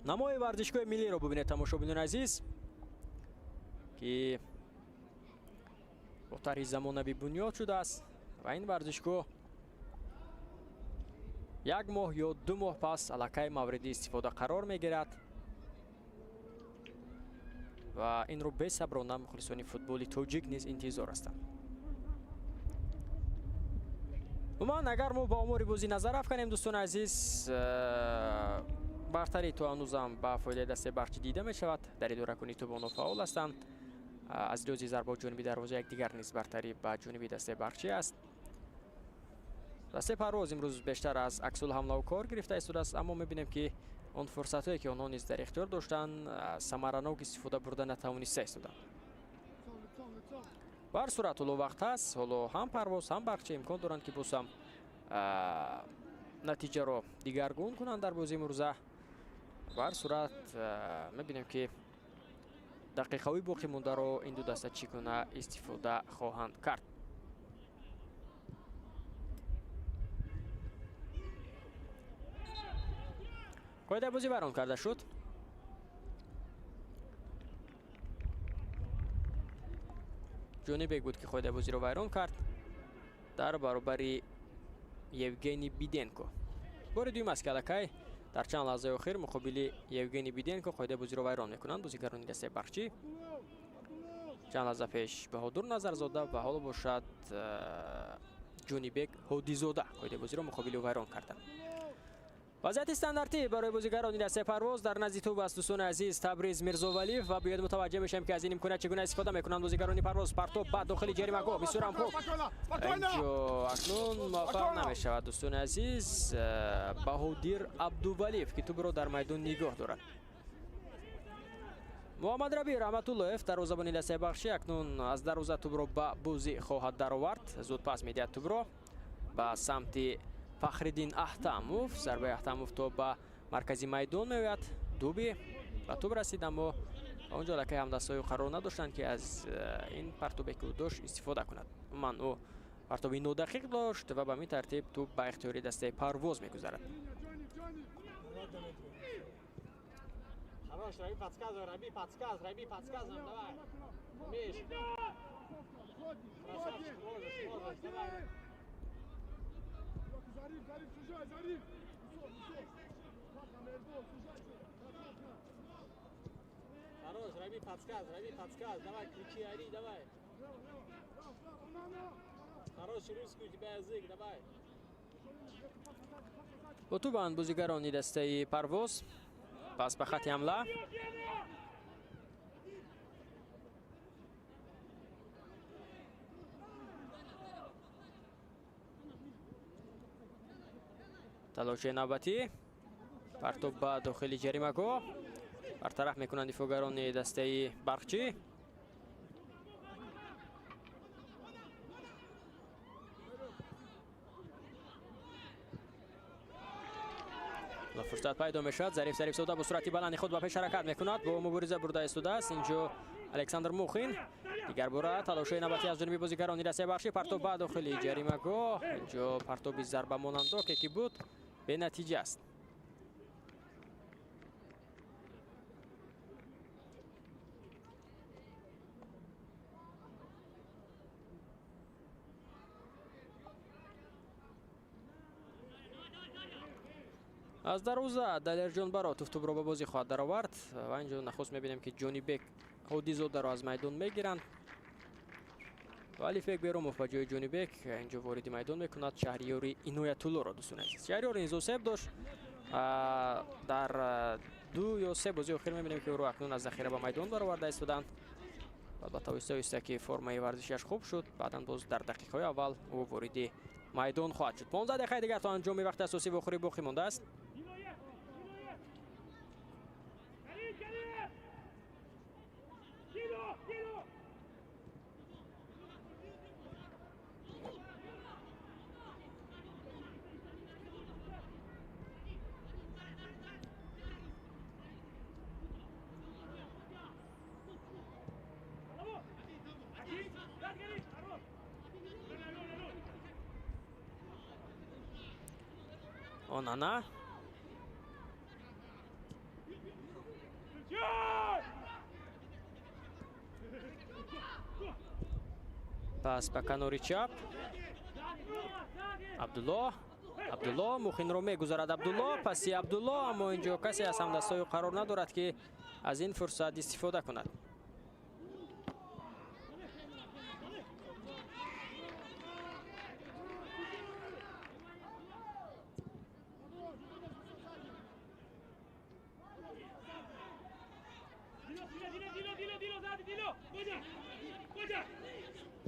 намои варзишгоҳи миллиро бубинед тамошобинони азиз ки бо тарҳи замонавӣ бунёд шудааст ва ин варзишгоҳ 1 моҳ ё 2 моҳ пас аллакай мавриди истифода қарор мегирад ва инро бесаброна мухлисони футболи тоҷик низ интизор ҳастанд. умуман агар мо ба омори бозӣ назар афканем дӯстони азиз бартарӣ то ҳанӯзам ба фоидаи дастаи барчи дида мешавад. дар идоракунии тӯбонҳо фаъол ҳастанд. аз лиҳози зарбаҳо ҷониби дарвоза якдигар низ бартарӣ ба ҷониби дастаи барчи аст. дастаи парвоз имрӯз бештар аз аксулҳамлаву кор гирифта истодааст, аммо мебинем ки он фурсатҳое ки онҳо низ дар ихтиёр доштанд самаранок истифода бурда натавониста истоданд. ба ҳар сурат ҳоло вақт ҳаст. ҳоло ҳам парвоз ҳам барчи имкон доранд ки бозам натиҷаро дигаргун кунанд дар бозии имрӯза. ба ҳар сурат мебинем ки дақиқаҳои боқӣ мондаро ин ду даста чӣ гуна истифода хоҳанд кард. қоидаи бозӣ вайрон карда шуд. ҷонибек буд ки қоидаи бозиро вайрон кард дар баробари евгений биденко. бори дуюм аст ки аллакай дар чанд лаҳзаи охир муқобили евгений биденко қоидаи бозиро вайрон мекунанд бозигарони дастаи барчи. чанд лаҳза пеш баҳодур назарзода ва ҳоло бошад ҷонибек ҳодизода қоидаи бозиро муқобили вайрон карданд. вазъияти стандартӣ барои бозигарони дастаи парвоз дар назди тӯб аст дӯстони азиз. табриз мирзовалиев ва биёд мутаваҷҷеҳ мешавем ки аз ин имконият чӣ гуна истифода мекунанд бозигарони парвоз. партоб ба дохили ҷаримагоҳ бисёрам хуб. инҷо акнун муваффақ намешавад дӯстони азиз баҳодир абдувалиев ки тӯбро дар майдон нигоҳ дорад. муҳаммадрабӣ раҳматуллоев дарвозабони дастаи бахшӣ акнун аз дарвоза тӯбро ба бозӣ хоҳад даровард. зуд пас медиҳад тӯбро ба самти фахриддин аҳтамов. зарбаи аҳтамов то ба маркази майдон меояд. дуби ба тӯб расид, аммо онҷо аллакай ҳамдастҳои қарор надоштанд ки аз ин партобе ки ӯ дошт истифода кунад. умуман ӯ партоби нодақиқ дошт ва ба мин тартиб тӯб ба ихтиёри дастаи парвоз мегузарад. Раби подсказ, Раби подсказ, Раби подсказ нам давай. Умеешь? Красавчик, можешь, давай. Зариф, сужай, Зариф. Хорош, Раби подсказ, давай, кричи, ори, давай. Хороший русский у тебя язык, давай. бо тӯбанд бозигарони дастаи парвоз. пас ба хати ҳамла. талоши навбатӣ. партоб ба дохили ҷаримагоҳ. бартараф мекунанд дифоъгарони дастаи барқчӣ. фурсат пайдо мешавад. зарифзода бо сурати баланди худ ба пеш ҳаракат мекунад. бо мубориза бурда истодааст. инҷо александр мухин. дигар бора талоши навбатӣ аз ҷониби бозигарони дастаи бахшӣ. партоб ба дохили ҷаримагоҳ. инҷо партоби зарбамонандоке ки буд бенатиҷа аст. аз дарвоза далерҷон баротов тӯбро ба бозӣ хоҳад даровард ва инҷо нахуст мебинем ки ҷонибек ҳодизодаро аз майдон мегиранд, вале фек беромов ба ҷои ҷонибек инҷо вориди майдон мекунад шаҳриёри иноятуллоро. дӯстон азиз, шаҳриёр инзосеб дошт дар 2 ё 3 бозии охир мебинем ки ӯро акнун аз захира ба майдон бароварда истоданд. албатта оҳиста оҳиста ки формаи варзишаш хуб шуд, баъдан боз дар дақиқаҳои аввал ӯ вориди майдон хоҳад шуд. 15 дақиқаи дигар то анҷоми вақти асосӣ ва охирӣ боқӣ мондааст. Онана пас ба канори чап Абдулло мухинро мегузарад. Абдулло паси Абдулло, аммо инҷо касе аз ҳамдастҳои қарор надорад ки аз ин фурсат истифода кунад.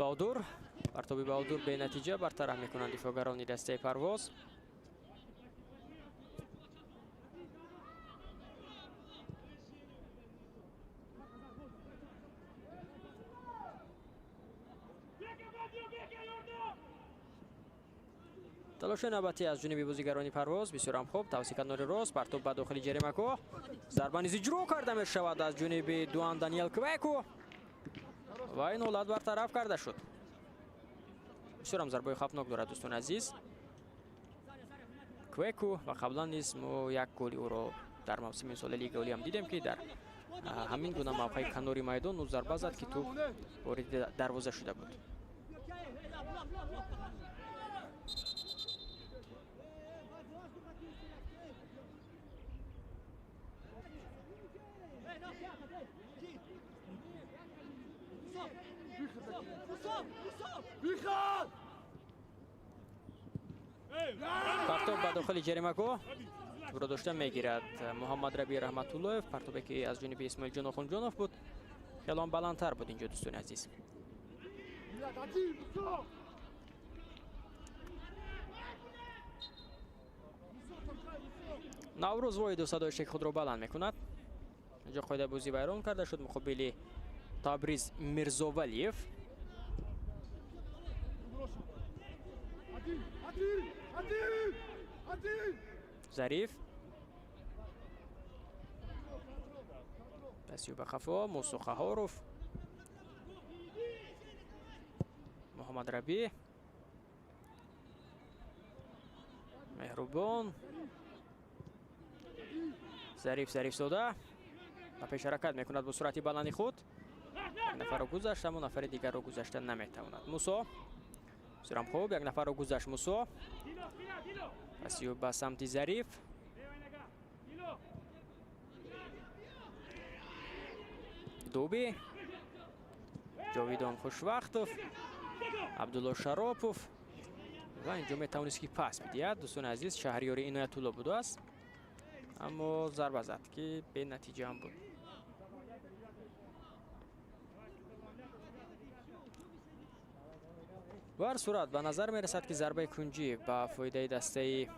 баҳодур партоби баҳодур бенатиҷа бартараф мекунанд дифоъгарони дастаи Парвоз. талоши навбатӣ аз ҷониби бозигарони Парвоз бисёрам хуб. тавсиҳ канори рост, партоб ба дохили ҷаримаҳгоҳ, зарба низ иҷро карда мешавад аз ҷониби Дуан Даниэл Квеку ва ин ҳолат бартараф карда шуд. бисёрам зарбаи хавфнок дорад дӯстони азиз Квеку ва қаблан низ мо як голи ӯро дар мавсими имсоли Лигаи Олӣ ҳам дидем ки дар ҳамин гуна мавқеи канори майдон ӯ зарба зад ки тӯб вориди дарвоза шуда буд. партоб ба дохили ҷаримаҳгоҳ ӯро дошта мегирад Муҳаммад Раби Раҳматуллоев. партобе ки аз ҷониби Исмоилҷон Охунҷонов буд хеле он баландтар буд инҷо дӯстони азиз. наврӯз воҳиду садоиши худро баланд мекунад. инҷо қоидаи бозӣ вайрон карда шуд муқобили Табриз Мирзовалиев. Зариф пасиёба хафо Мусо Хаҳоров, Муҳаммад Раби, Меҳрубон, Зариф сода ба пешҳаракат мекунад бо суръати баланди худ. як нафарро гузашт, аммо нафари дигарро гузашта наметавонад. Мусо бисёрам хуб, як нафарро гузашт Мусо. пасиё ба самти Зариф. Дуби, Ҷовидон Хушвақтов, Абдулло Шаропов ва инҷо метавонист ки пас бидиҳад. дӯстони азиз, шаҳриёри Иноятулло будааст, аммо зарба зад ки бенатиҷа ҳам буд. ба ҳар сурат ба назар мерасад ки зарбаи кунҷӣ ба фоидаи дастаи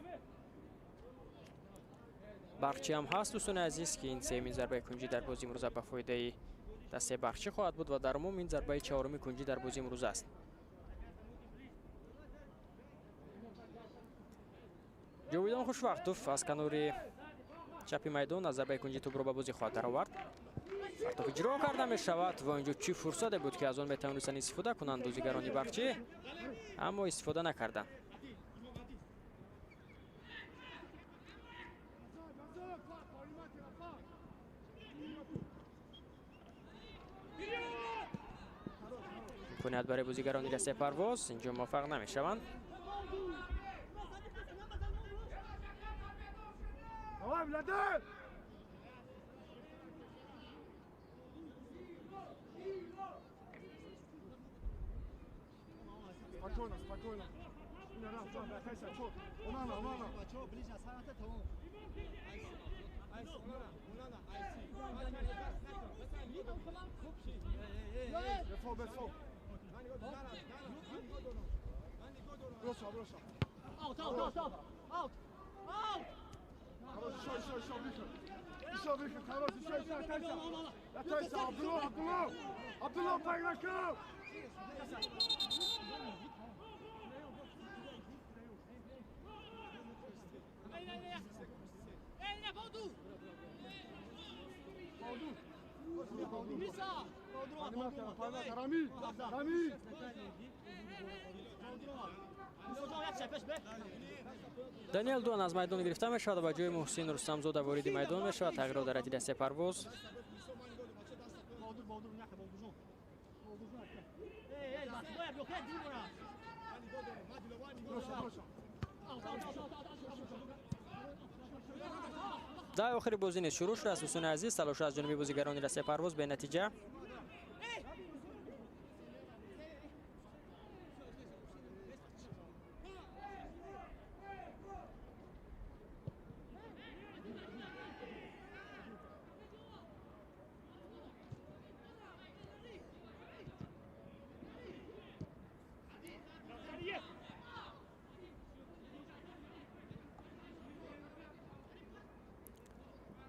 Бахчӣ ҳам ҳаст. дӯстони азиз ки ин сеюмин зарбаи кунҷӣ дар бозии имрӯза ба фоидаи дастаи Бахчӣ хоҳад буд ва дар умум ин зарбаи чаҳорумии кунҷӣ дар бозии имрӯза аст. Ҷовидон Хушвақтов аз канори чапи майдон аз зарбаи кунҷӣ тӯбро ба бозӣ хоҳад даровард. партоб иҷро карда мешавад ва инҷо чӣ фурсате буд ки аз он метавонистанд истифода кунанд бозигарони Бахчӣ, аммо истифода накарданд. имконият барои бозигарони дастаи Парвоз инҷо муваффақ намешаванд. Спокойно, спокойно. Out, out, out, out, out, out. Еще выход, хороший, еще, Тайса, Абдулла, по игрокам! Рами! даниэл дуан аз майдон гирифта мешавад ва ҷои муҳсин рустамзода вориди майдон мешавад. тағйирот дар натиҷаи се парвоз. дар охири бозӣ низ шурӯъ шуда аст. дӯстони азиз, талоша аз ҷониби бозигарони расе парвоз бенатиҷа.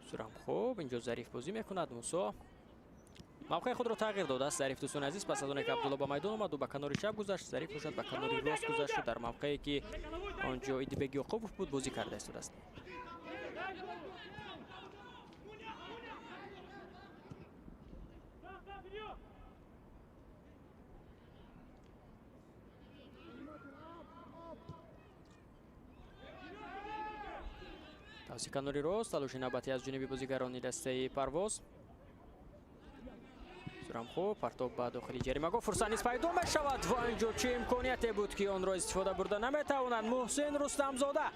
сурам хуб, инҷо зариф бозӣ мекунад. мусо мавқеи худро тағйир додааст зариф. дӯстони азиз, пас аз оне ки абдулло ба майдон омаду ба канори чап гузашт, зариф бошад ба канори рост гузашт. дар мавқее ки онҷо идибек ёқубов буд бозӣ карда истодааст. тавси канори рост, талоши навбатӣ аз ҷониби бозигарони дастаи парвоз. сурам хуб, партоб ба дохили ҷаримагоҳ, фурсат низ пайдо мешавад ва инҷо чӣ имконияте буд ки онро истифода бурда наметавонад. муҳсин рустамзода,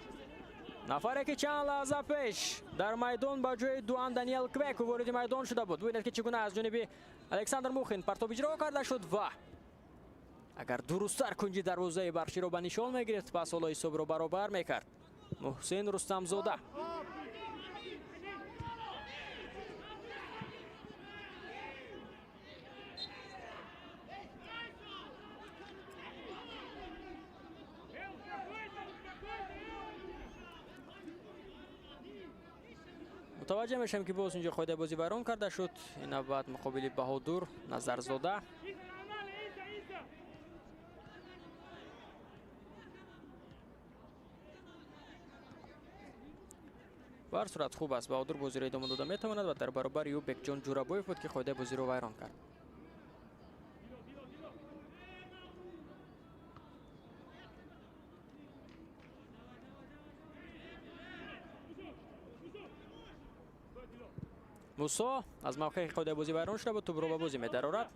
нафаре ки чанд лаҳза пеш дар майдон ба ҷои дуан даниэл квеку вориди майдон шуда буд. бубинед ки чӣ гуна аз ҷониби александр мухин партоб иҷро карда шуд ва агар дурусттар кунҷи дарвозаи барширо ба нишон мегирифт, пас ҳоло ҳисобро баробар мекард. муҳсин рустамзода мутаваҷҷеҳ мешавем ки боз инҷо қоидаи бозӣ вайрон карда шуд. ин навбат муқобили баҳодур назарзода. ба ҳар сурат хуб аст, баҳодур бозиро идома дода метавонад ва дар баробари ӯ бекҷон ҷурабоев буд ки қоидаи бозиро вайрон кард. мусо аз мавқеи қоидаи бозӣ вайрон шуда буд, тӯбро ба бозӣ медарорад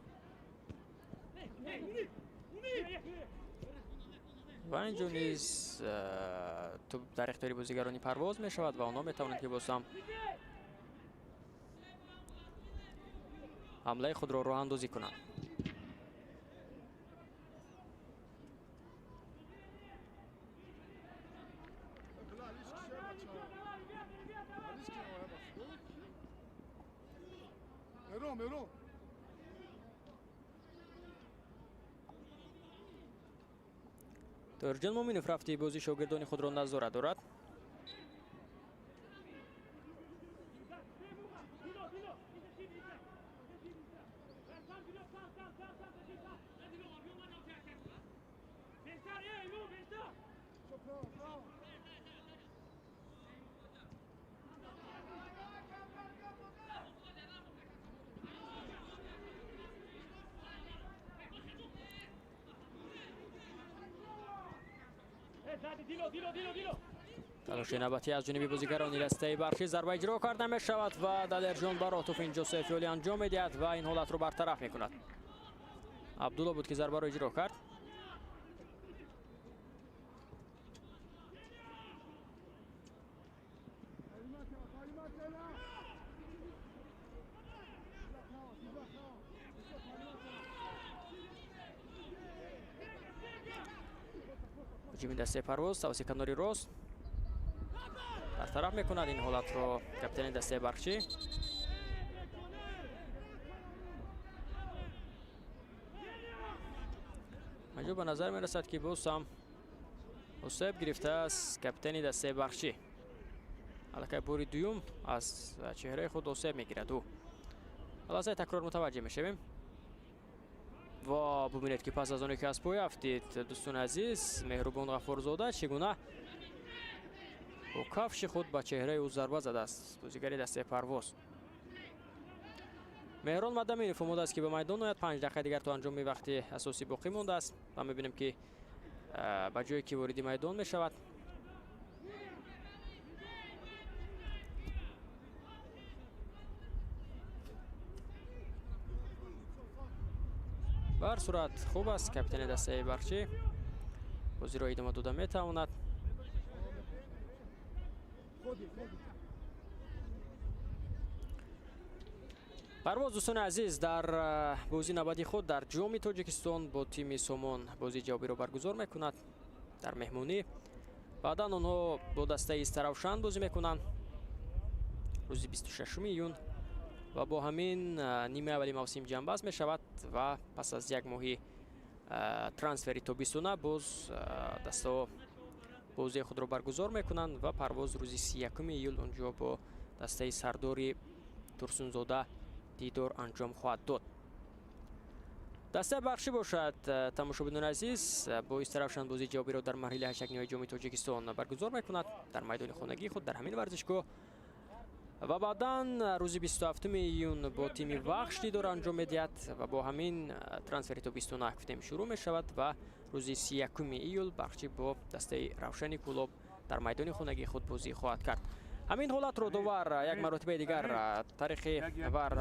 ва инҷо низ тӯб дар ихтиёри бозигарони парвоз мешавад ва онҳо метавонанд ки боз ҳам ҳамлаи худро роҳандозӣ кунанд. Мирон. тоҳирҷон моминов рафти бозӣ шогирдони худро назорат дорад. талоши навбатӣ аз ҷониби бозигарони дастаи баршӣ, зарба иҷро карда мешавад ва далержон баротов инҷо сефиёлӣ анҷом медиҳад ва ин ҳолатро бартараф мекунад. абдулло буд ки зарбаро иҷро кард. ҳуҷуми дастаи Парвоз тавассути канори рост бартараф мекунад ин ҳолатро капитани дастаи Барқчӣ. инҷо ба назар мерасад ки боз ҳам осеб гирифтааст капитани дастаи Барқчӣ. аллакай бори дуюм аз чеҳраи худ осеб мегирад ӯ. лаҳзаи такрор мутаваҷҷеҳ мешавем. ва бубинед ки пас аз оне ки аз пой афтид дӯстони азиз, Меҳрубон Ғаффорзода чӣ гуна бо кафши худ ба чеҳраи ӯ зарба задааст бозигари дастаи Парвоз. Меҳрон Мадаминов омодааст ки ба майдон ояд. 5 дақиқа дигар то анҷоми вақти асосӣ боқӣ мондааст ва мебинем ки ба ҷое ки вориди майдон мешавад. бар сурат хуб аст капитани дастаи Барқчӣ бозиро идома дода метавонад. Парвоз дӯстони азиз дар бозии навбади худ дар ҷоми Тоҷикистон бо тими Сомон бозии ҷавобиро баргузор мекунад дар меҳмонӣ. баъдан онҳо бо дастаи Истаравшан бозӣ мекунанд рӯзи 26 июн ва бо ҳамин нимаи аввали мавсим ҷанбаст мешавад ва пас аз як моҳи трансфери тобистона боз дастаҳо бозии худро баргузор мекунанд ва Парвоз рӯзи 31 июл онҷо бо дастаи Сардори Турсунзода дидор анҷом хоҳад дод. дастаи Барқчӣ бошад тамошобинони азиз бо Истаравшан бозии ҷавобиро дар марҳилаи 8-ягнёи ҷоми Тоҷикистон баргузор мекунад дар майдони хонагии худ дар ҳамин варзишгоҳ ва баъдан рӯзи 27 июн бо тими Вахш дидор анҷом медиҳад ва бо ҳамин трансфери тобистона гуфтем шурӯъ мешавад ва рӯзи 31 июл Барқчӣ бо дастаи Равшани Кӯлоб дар майдони хонагии худ бозӣ хоҳад кард. ҳамин ҳолатро довар як маротибаи дигар таърихи вар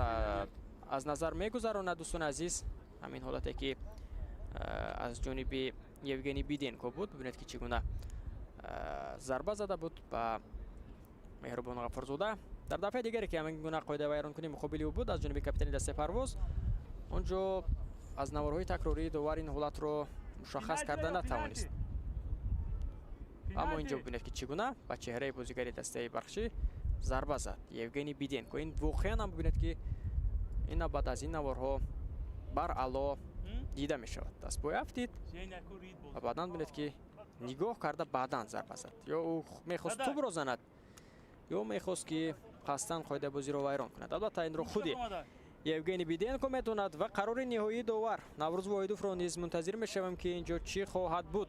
аз назар мегузаронад. дӯстони азиз, ҳамин ҳолате ки аз ҷониби Евгений Биденко буд. бибинед ки чӣ гуна зарба зада буд ба Меҳрубон Ғаффорзода. дар дафъаи дигаре ки ҳамин гуна қоидаи вайронкунӣ муқобили ӯ буд аз ҷониби капитани дастаи Парвоз, онҷо аз наворҳои такрории довар ин ҳолатро мушаххас карда натавонист. аммо инҷо бибинед ки чӣ гуна ба чеҳраи бозигари дастаи Барқчӣ зарба зад Евгений Биденко. ин воқеан ҳам бибинед ки ин баъд аз ин наворҳо баръало дида мешавад. дастпой афтид ва баъдан бибинед ки нигоҳ карда баъдан зарба зад. ё ӯ мехост тӯбро занад ё мехост ки қасдан қоидаи бозиро вайрон кунад. албатта инро худи Евгений Биденко метавонад ва қарори ниҳоии довар Наврӯз Воҳидовро низ мунтазир мешавем ки инҷо чӣ хоҳад буд.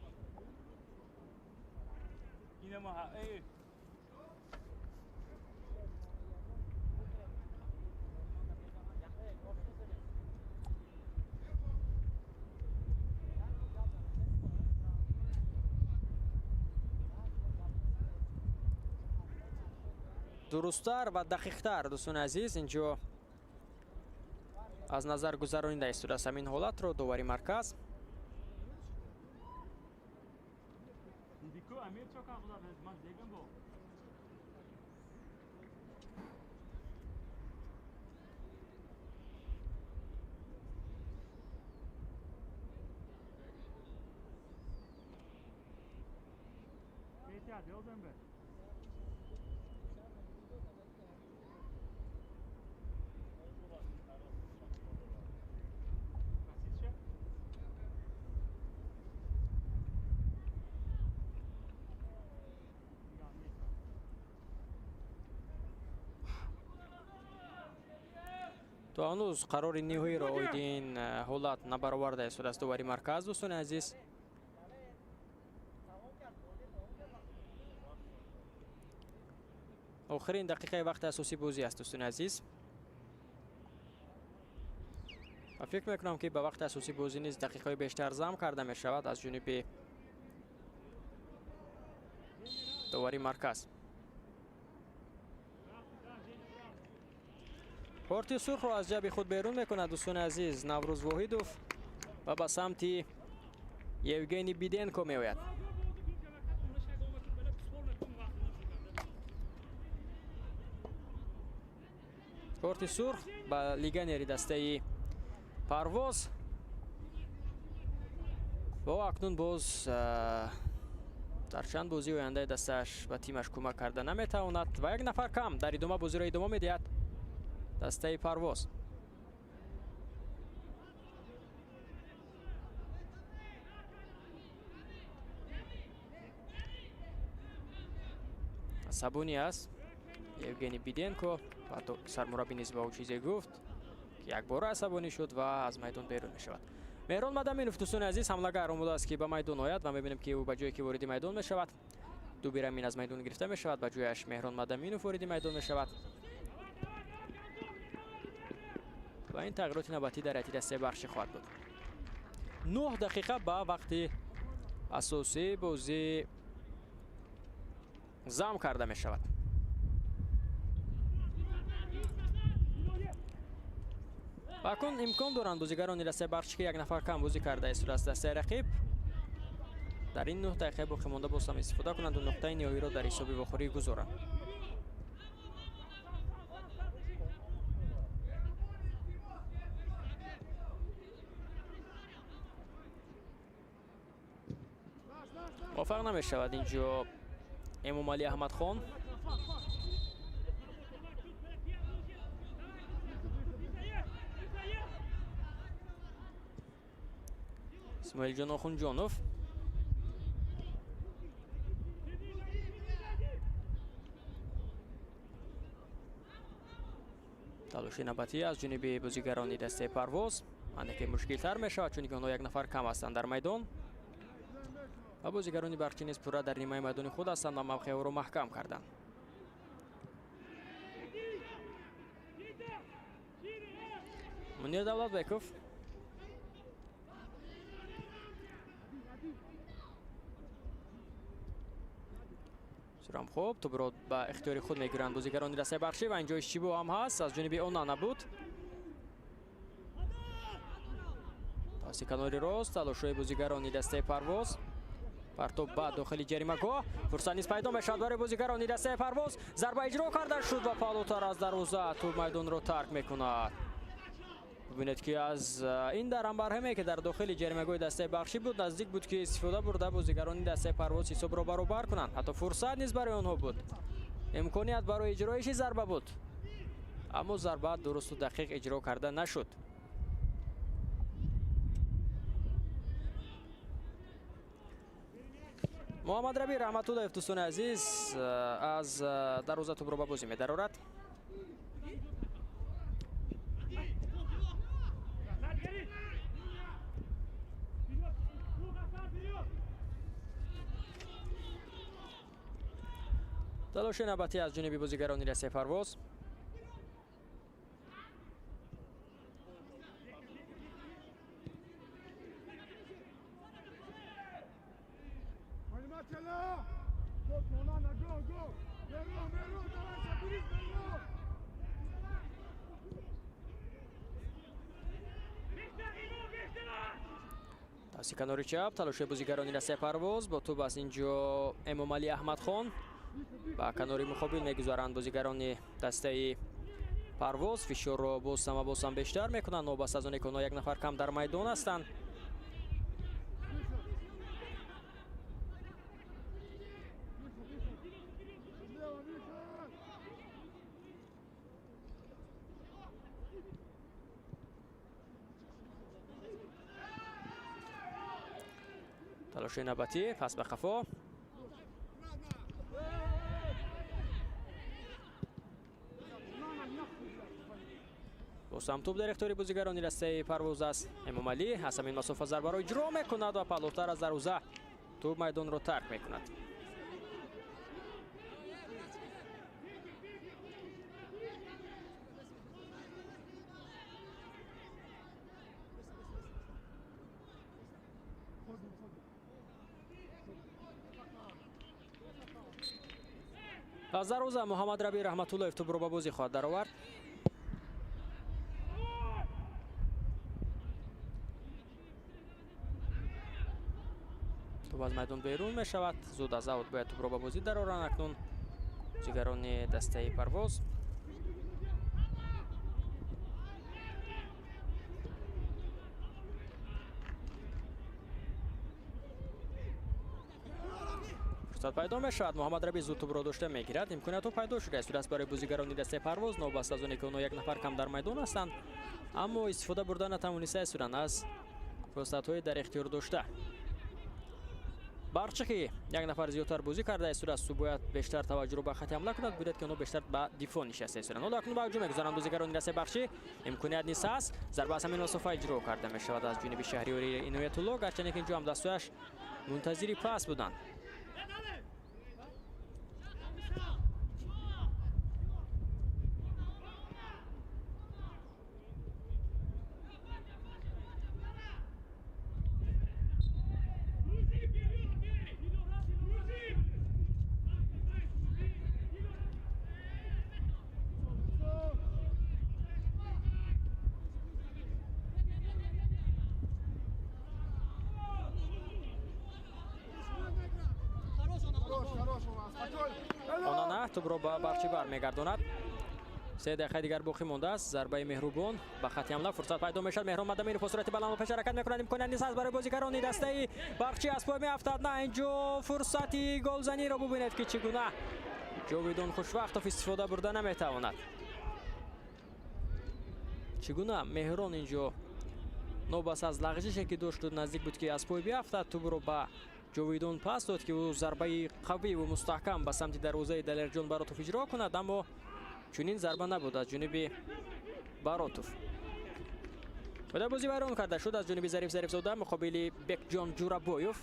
дурусттар ва дақиқтар дӯстони азиз инҷо аз назар гузаронида истодааст ҳамин ҳолатро довари марказ. то ҳанӯз қарори ниҳоиро оиди ин ҳолат набароварда истодааст довари марказ. дӯстони азиз, охирин дақиқаи вақти асосии бозӣ аст. дӯстони азиз, ва фикр мекунам ки ба вақти асосии бозӣ низ дақиқаҳои бештар зам карда мешавад аз ҷониби довари марказ. корти сурхро аз ҷаби худ берун мекунад дӯстони азиз Наврӯз Воҳидов ва ба самти Евгений Биденко меояд. корти сурх ба легионери дастаи Парвоз ва акнун боз дар чанд бозии ояндаи дастааш ба тимаш кӯмак карда наметавонад ва як нафар кам дар идома бозиро идома медиҳад дастаи Парвоз. асабонӣ аст Евгений Биденко ва ҳатто сармураббӣ низ ба ӯ чизе гуфт ки якбора асабонӣ шуд ва аз майдон берун мешавад. Меҳрон Мадаминов дӯстони азиз ҳамлагар омодааст ки ба майдон ояд ва мебинем ки ӯ ба ҷое ки вориди майдон мешавад. Дубир Амин аз майдон гирифта мешавад, ба ҷояш Меҳрон Мадаминов вориди майдон мешавад. ва ин тағйироти навбатӣ дар ҳайати дастаи Бахшӣ хоҳад буд. 9 дақиқа ба вақти асосии бозӣ зам карда мешавад. акун имкон доранд бозигарони дастаи Бахшӣ ки як нафар кам бозӣ карда истод аз дастаи рақиб дар ин 9 дақиқаи боқӣ монда боз ҳам истифода кунанд ва нуқтаи ниҳоиро дар ҳисоби вохӯрӣ гузоранд. موفق نمی‌شود اینجا امامعلی احمدخان. اسماعیل جان آخوندجانوف تلاش نوبتی از جانب بازیگران دسته پرواز اندکی مشکل‌تر می‌شود چون آنها یک نفر کم هستند در میدان و بازیگران برچی نیز پورا در نیمه میدان خود هستند و موقع او را محکم کردند. منیر دولتبکوف سرام خوب تو برو با اختیار خود میگیرند بازیگران دسته بخشی و اینجا اشتباه هم هست از جانب اونا نبود. پاسی کناری راست تلاش‌های بازیگران دسته پرواز پرتاب به داخل جریمه‌گاه فرصت نیز پیدا میشود برای بازیگران دسته پرواز ضربه اجرا کرده شد و پالوتر از دروازه توپ میدان را ترک میکند. ببینید که از این درم برهمه که در داخل جریمه‌گاه دسته بخشی بود نزدیک بود که استفاده برده بازیگران دسته پرواز حساب را برابر کنند. حتی فرصت نیز برای آنها بود، امکانیت برای اجرایش ضربه بود اما ضربه درست و دقیق اجرا کرده نشد. محمد ربی رحمت‌الله دوستان عزیز از دروازه توپ را به بازی می‌درارد. تلاش نوبتی از جانب بازیگران دسته پرواز. تاسی کناری چپ تلاش بازیگران دسته پرواز با توپ از اینجا امامعلی احمدخان با کناری مقابل میگذارند بازیگران دسته پرواز فشار را باز هم بیشتر میکنند نوبست از اون که یک نفر کم در میدان هستند. تلاش نوبتی پس به خفا توپ در اختیار بازیگران دسته پرواز است. امامعلی از همین مسافت ضربه را اجرا میکند و پالوتر از دروازه توپ میدان را ترک میکند. از دروازه محمد ربی رحمت‌الله توپ را به بازی خواهد درآورد. توپ از میدان بیرون می شود. زود از اوت باید توپ را به بازی درآورند اکنون بازیگران دسته پرواز. фурсат пайдо мешавад. Муҳаммад Раби зуд тӯбро дошта мегирад. Имкониятҳо пайдо шуда истуд аст барои бозигарони дастаи Парвоз. Новбаста аз оне ки онҳо як нафар кам дар майдон ҳастанд, аммо истифода бурда натавониста истуданд аз фурсатҳои дар ихтиёр дошта. Барчи ки як нафар зиёдтар бозӣ карда истуд аст, бояд бештар таваҷҷӯҳро ба хати ҳамла кунад, бояд ки онҳо бештар ба дифоъ нишаста истуданд. ҳоло акнун ба ҳуҷум мегузаранд бозигарони дастаи Бахшӣ. имконият низ ҳаст. зарба аз ҳамин масофа иҷро карда мешавад аз ҷониби Шаҳриёри Иноятулло, гарчанде ки инҷо ҳам дастҳояш мунтазири пас буданд. онана тӯбро ба Бахчӣ бармегардонад. 3 дақиқа дигар боқӣ мондааст. зарбаи Меҳрубон ба хати ҳамла фурсат пайдо мешавад. Меҳрон Мадамиров бо сурати баланд пеш ҳаракат мекунад. имконият низ ҳаст барои бозигарони дастаи Бахчӣ аз пой меафтад. на инҷо фурсати голзаниро бубинед ки чӣ гуна Ҷовидон Хушвақтов истифода бурда наметавонад. чӣ гуна Меҳрон инҷо нобас аз лағжише ки дошт наздик буд ки аз пой биафтад. тӯбро ба Ҷовидон пас дод ки ӯ зарбаи қавиву мустаҳкам ба самти дарвозаи Далерҷон Баротов иҷро кунад, аммо чунин зарба набуд аз ҷониби Баротов. бояд бозӣ вайрон карда шуд аз ҷониби Зариф Зарифзода муқобили Бекҷон Ҷурабоев.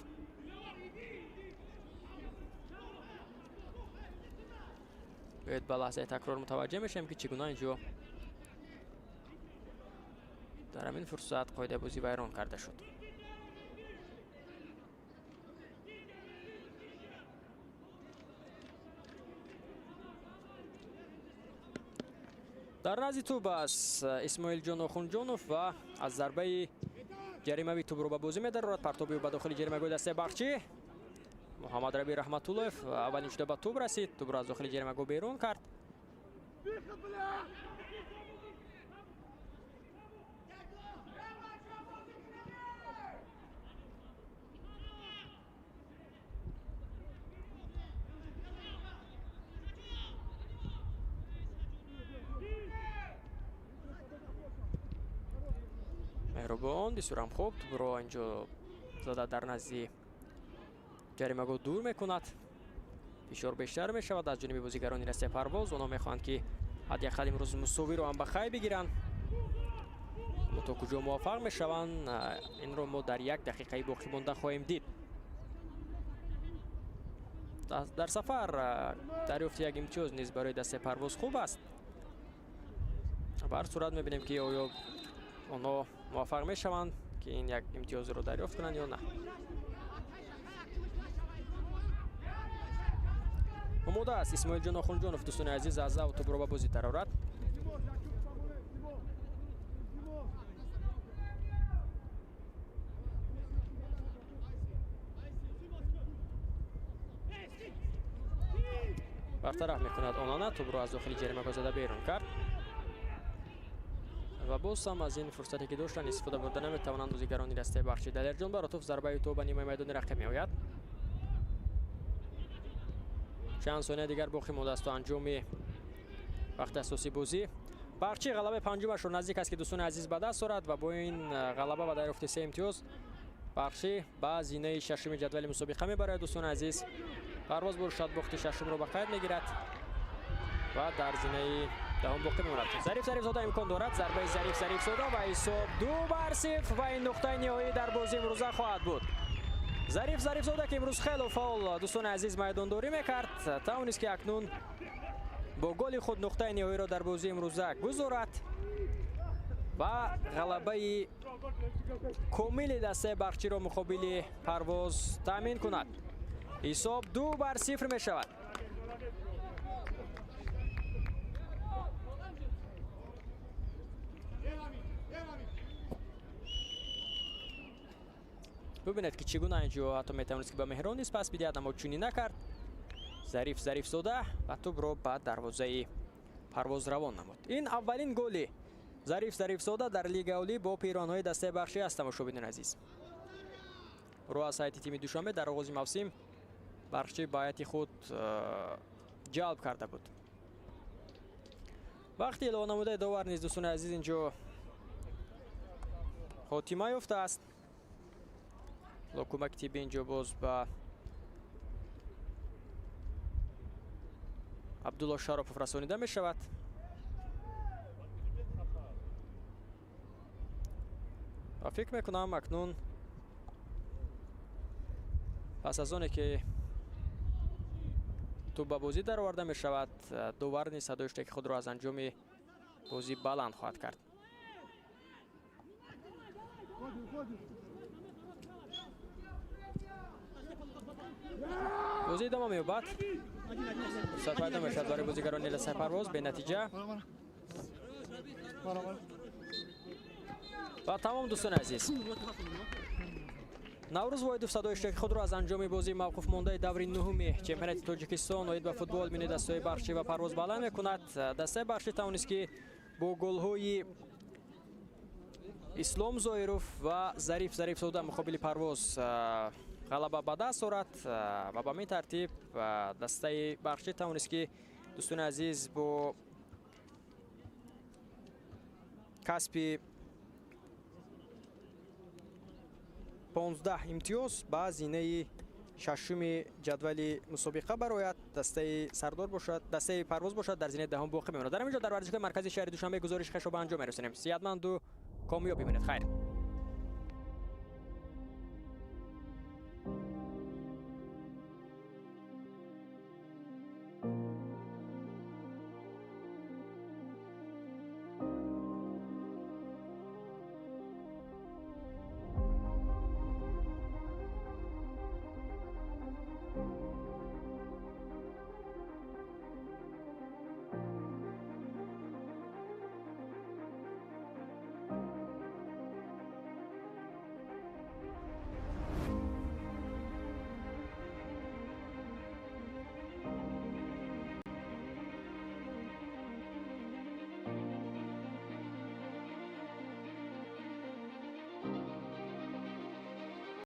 бояд ба лаҳзаи такрор мутаваҷҷеҳ мешавем ки чӣ гуна инҷо дар ҳамин фурсат қоидаи бозӣ вайрон карда шуд. дар назди тӯб аст Исмоилҷон Охунҷонов ва аз зарбаи ҷаримавӣ тӯбро ба бозӣ медарорад. партоби ба дохили ҷаримагоҳи дастаи Бахчӣ. Муҳаммад Раби Раҳматуллоев аввалин шуда ба тӯб расид. тӯбро аз дохили ҷаримагоҳ берун кард. Меҳрубон бисёрам хуб тӯбро инҷо зада дар назди ҷаримагоҳ дур мекунад. фишор бештар мешавад аз ҷониби бозигарони дастаи Парвоз. онҳо мехоҳанд ки ҳадяқал имрӯз мусовиро ҳам ба хай бигиранд. аммо то куҷо муваффақ мешаванд, инро мо дар 1 дақиқаи боқӣ монда хоҳем дид. дар сафар дарёфти як имтиёз низ барои дастаи Парвоз хуб аст. ба ҳар сурат мебинем ки оё онҳо муваффақ мешаванд ки ин як имтиёзро дарёфт кунанд ё на. омода аст Исмоилҷон Охунҷонов дӯстони азиз аз зав тӯбро ба бозӣ дарорад. бартараф мекунад онана тӯбро аз дохили ҷаримагоҳ зада берун кард. ва боз ҳам аз ин фурсате ки доштанд истифода бурда наметавонанд бозигарони дастаи Бахчӣ. Далерҷон Баротов зарбаи то ба нимои майдони рақиб меояд. чанд сония дигар боқӣ мондааст то анҷоми вақти асосии бозӣ. Бахчӣ ғалабаи панҷумашро наздик аст ки дӯстони азиз ба даст орад ва бо ин ғалаба ва дарёфти 3 имтиёз Бахчӣ ба зинаи шашуми ҷадвали мусобиқа мебарад. дӯстони азиз Парвоз бошад бохти шашумро ба қайд мегирад ва дар зинаи دهم باقی میماند. ظریف زاده امکان دارد. ضربه ظریف زاده و حساب 2-0 و این نقطه نهایی در بازی امروز خواهد بود. ظریف زاده که امروز خیلی فعال دوستان عزیز میدانداری میکرد، توانست که اکنون با گل خود نقطه نهایی را در بازی امروز گذارد و غلبه کامل دسته بخچی را مقابل پرواز تامین کند. حساب 2-0 می شود. ببینید که چگونه اینجا حتی میتونست که به مهران نیست پس بدهد، اما چونی نکرد. ظریف زاده و توپ رو به دروازه پرواز روان نمود. این اولین گلی ظریف زاده در لیگ اولی با پیرانهای دسته بخشی است. مشاهدین عزیز، رو از سایت تیم دوشنبه در آغاز موسم барқчӣ ба ҳайати худ ҷалб карда буд. вақти эълон намудаи довар низ дӯстони азиз инҷо хотима ёфтааст. кӯмаки тиббӣ инҷо боз ба абдулло шаропов расонида мешавад. ва фикр мекунам акнун пас аз оне ки тӯб ба бозӣ дароварда мешавад, довар низ садои штеки худро аз анҷоми бозӣ баланд хоҳад кард. бозӣ идома меёбад. фурсат пайдо мешавад барои бозигарони Ласай Парвоз. бенатиҷа ва тамом дӯстони азиз. наврӯз воидов садои штеки худро аз анҷоми бозии мавқуф мондаи даври нуҳуми чемпионати Тоҷикистон оид ба футбол мини дастаи Бархчӣ ва Парвоз баланд мекунад. дастаи Бархчӣ тавонист ки бо голҳои Ислом Зоиров ва Зариф Зарифзода муқобили Парвоз ғалаба ба даст орад ва ба мин тартиб дастаи Бархчӣ тавонист ки дӯстони азиз бо касби 15 имтиёз ба зинаи шашуми ҷадвали мусобиқа барояд. дастаи Сардор бошад, дастаи Парвоз бошад, дар зинаи дahum боқӣ мемонад. дар ин ҷо дар варзишгоҳи маркази шаҳри Душанбе гузориши хешро ба анҷом мерасонем. сеҳатманду комёб бимонед. хайр.